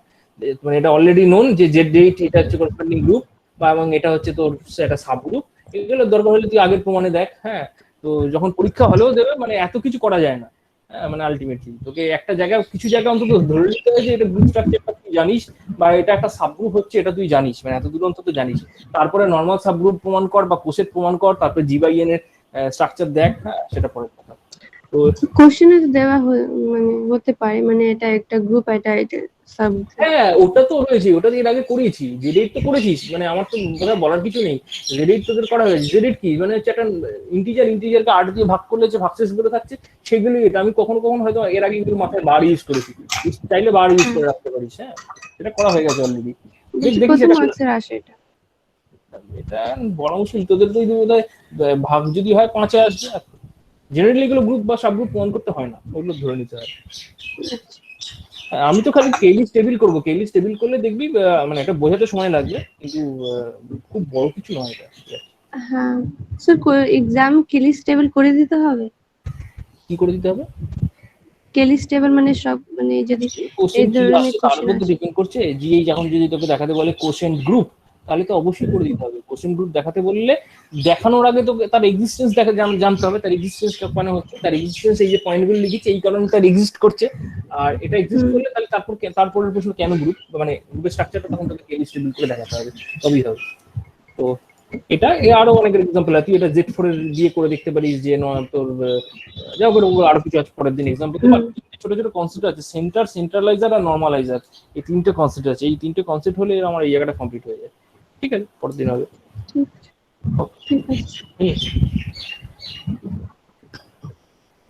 মানে এটা অলরেডি নোন যে যে ডেট এটা হচ্ছে করেসপন্ডিং গ্রুপ, বা এবং এটা হচ্ছে তোর একটা সাব গ্রুপ। এগুলো দরকার হলে তুই আগের প্রমাণে দেখ। হ্যাঁ, তো যখন পরীক্ষা হলেও দেবে, মানে এত কিছু করা যায় না। হ্যাঁ, মানে আলটিমেটলি তোকে একটা জায়গায়, কিছু জায়গায় অন্তত ধরে নিতে হবে যে এটা গ্রুপ স্ট্রাকচারটা তুই জানিস, বা এটা একটা সাব গ্রুপ হচ্ছে এটা তুই জানিস, মানে এত দূর অন্তত জানিস। তারপরে নর্মাল সাব গ্রুপ প্রমাণ কর বা কোষের প্রমাণ কর, তারপরে জি/এন এর স্ট্রাকচার দেখ। হ্যাঁ, সেটা পরের কথা। তো কোশ্চেনে তো দেওয়া মানে হতে পারে, মানে এটা একটা গ্রুপ, এটা এটা সাব গ্রুপ। হ্যাঁ, ওটা তো রয়েছে, ওটা এর আগে করেছি। জেডেট তো করেছিস, মানে আমার তো বোধহয় বলার কিছু নেই। জেডেট তোদের করা হয়েছে। জেডেট কি মানে হচ্ছে একটা ইন্টিজারকে 8 দিয়ে ভাগ করলে যে ভাগশেষ গুলো থাকছে সেগুলোই। এটা আমি কখনো কখনো হয়তো এর আগে কিন্তু মাথায় বার ইউজ করেছি, চাইলে বার ইউজ করে রাখতে পারিস। হ্যাঁ, এটা করা হয়ে গেছে অলরেডি। দেখি কত সেটা করে। মার্কসের আসে এটা? এটা বড় মুশকিল। তোদের তো বোধহয় ভাগ যদি হয় 5-এ আসবে। জেনারেলি এগুলো গ্রুপ বা সাব গ্রুপ প্রমাণ করতে হয় না, ওগুলো ধরে নিতে হয়। আমি তো খালি কেলিস টেবিল করবো। কেলিস টেবিল করলে দেখবি মানে এটা বোঝাতে সময় লাগবে, কিন্তু খুব বড় কিছু নয় এটা। হ্যাঁ স্যার, এক্সাম কেলিস টেবিল করে দিতে হবে? কি করে দিতে হবে? কেলিস টেবিল মানে সব, মানে যদি কোশ্চেন এই কি ধরনের আসছে তার কোশ্চেন উপর তো আসে। ডিপেন্ড করছে। জিএই যখন যদি তোকে দেখাতে বলে কোশ্চেন গ্রুপ, তাহলে তো অবশ্যই করে দিতে হবে। কোশ্চেন গ্রুপ দেখাতে বললে দেখানোর আগে তোকে তার এক্সিস্টেন্স জানতে হবে। তার এক্সিস্টেন্স মানে হচ্ছে তার এক্সিস্টেন্স, এই যে পয়েন্টগুলো লিখেছে এই কারণে তার এক্সিস্ট করছে। আর এটা এক্সিস্ট করলে তাহলে তারপরের প্রশ্ন কেন গ্রুপ, মানে গ্রুপের স্ট্রাকচারটা তখন তোকে কেলিস টেবিল করে দেখাতে হবে, তবেই হবে। তো এটা আরো অনেক এক্সাম্পল আছে। তুই এটা Z4 এর দিয়ে করে দেখতে পারিস যে তোর যাই হোক, আরো কিছু আছে পরের দিন এক্সাম্পল। তো ছোট ছোট কনসেপ্ট আছে, সেন্ট্রালাইজার আর নর্মালাইজার, এই তিনটে কনসেপ্ট আছে। এই তিনটে কনসেপ্ট হলে আমার এই জায়গাটা কমপ্লিট হয়ে যায়। ঠিক আছে, পরের দিন হবে। ঠিক আছে।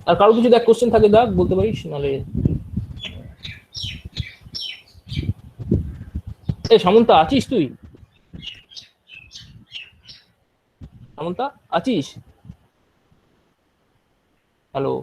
আর কারো কিছু দেখ কোশ্চেন থাকে দেখ, বলতে পারিস, নাহলে এই সামন্তা আছিস তুই? সামন্তা আছিস? হ্যালো।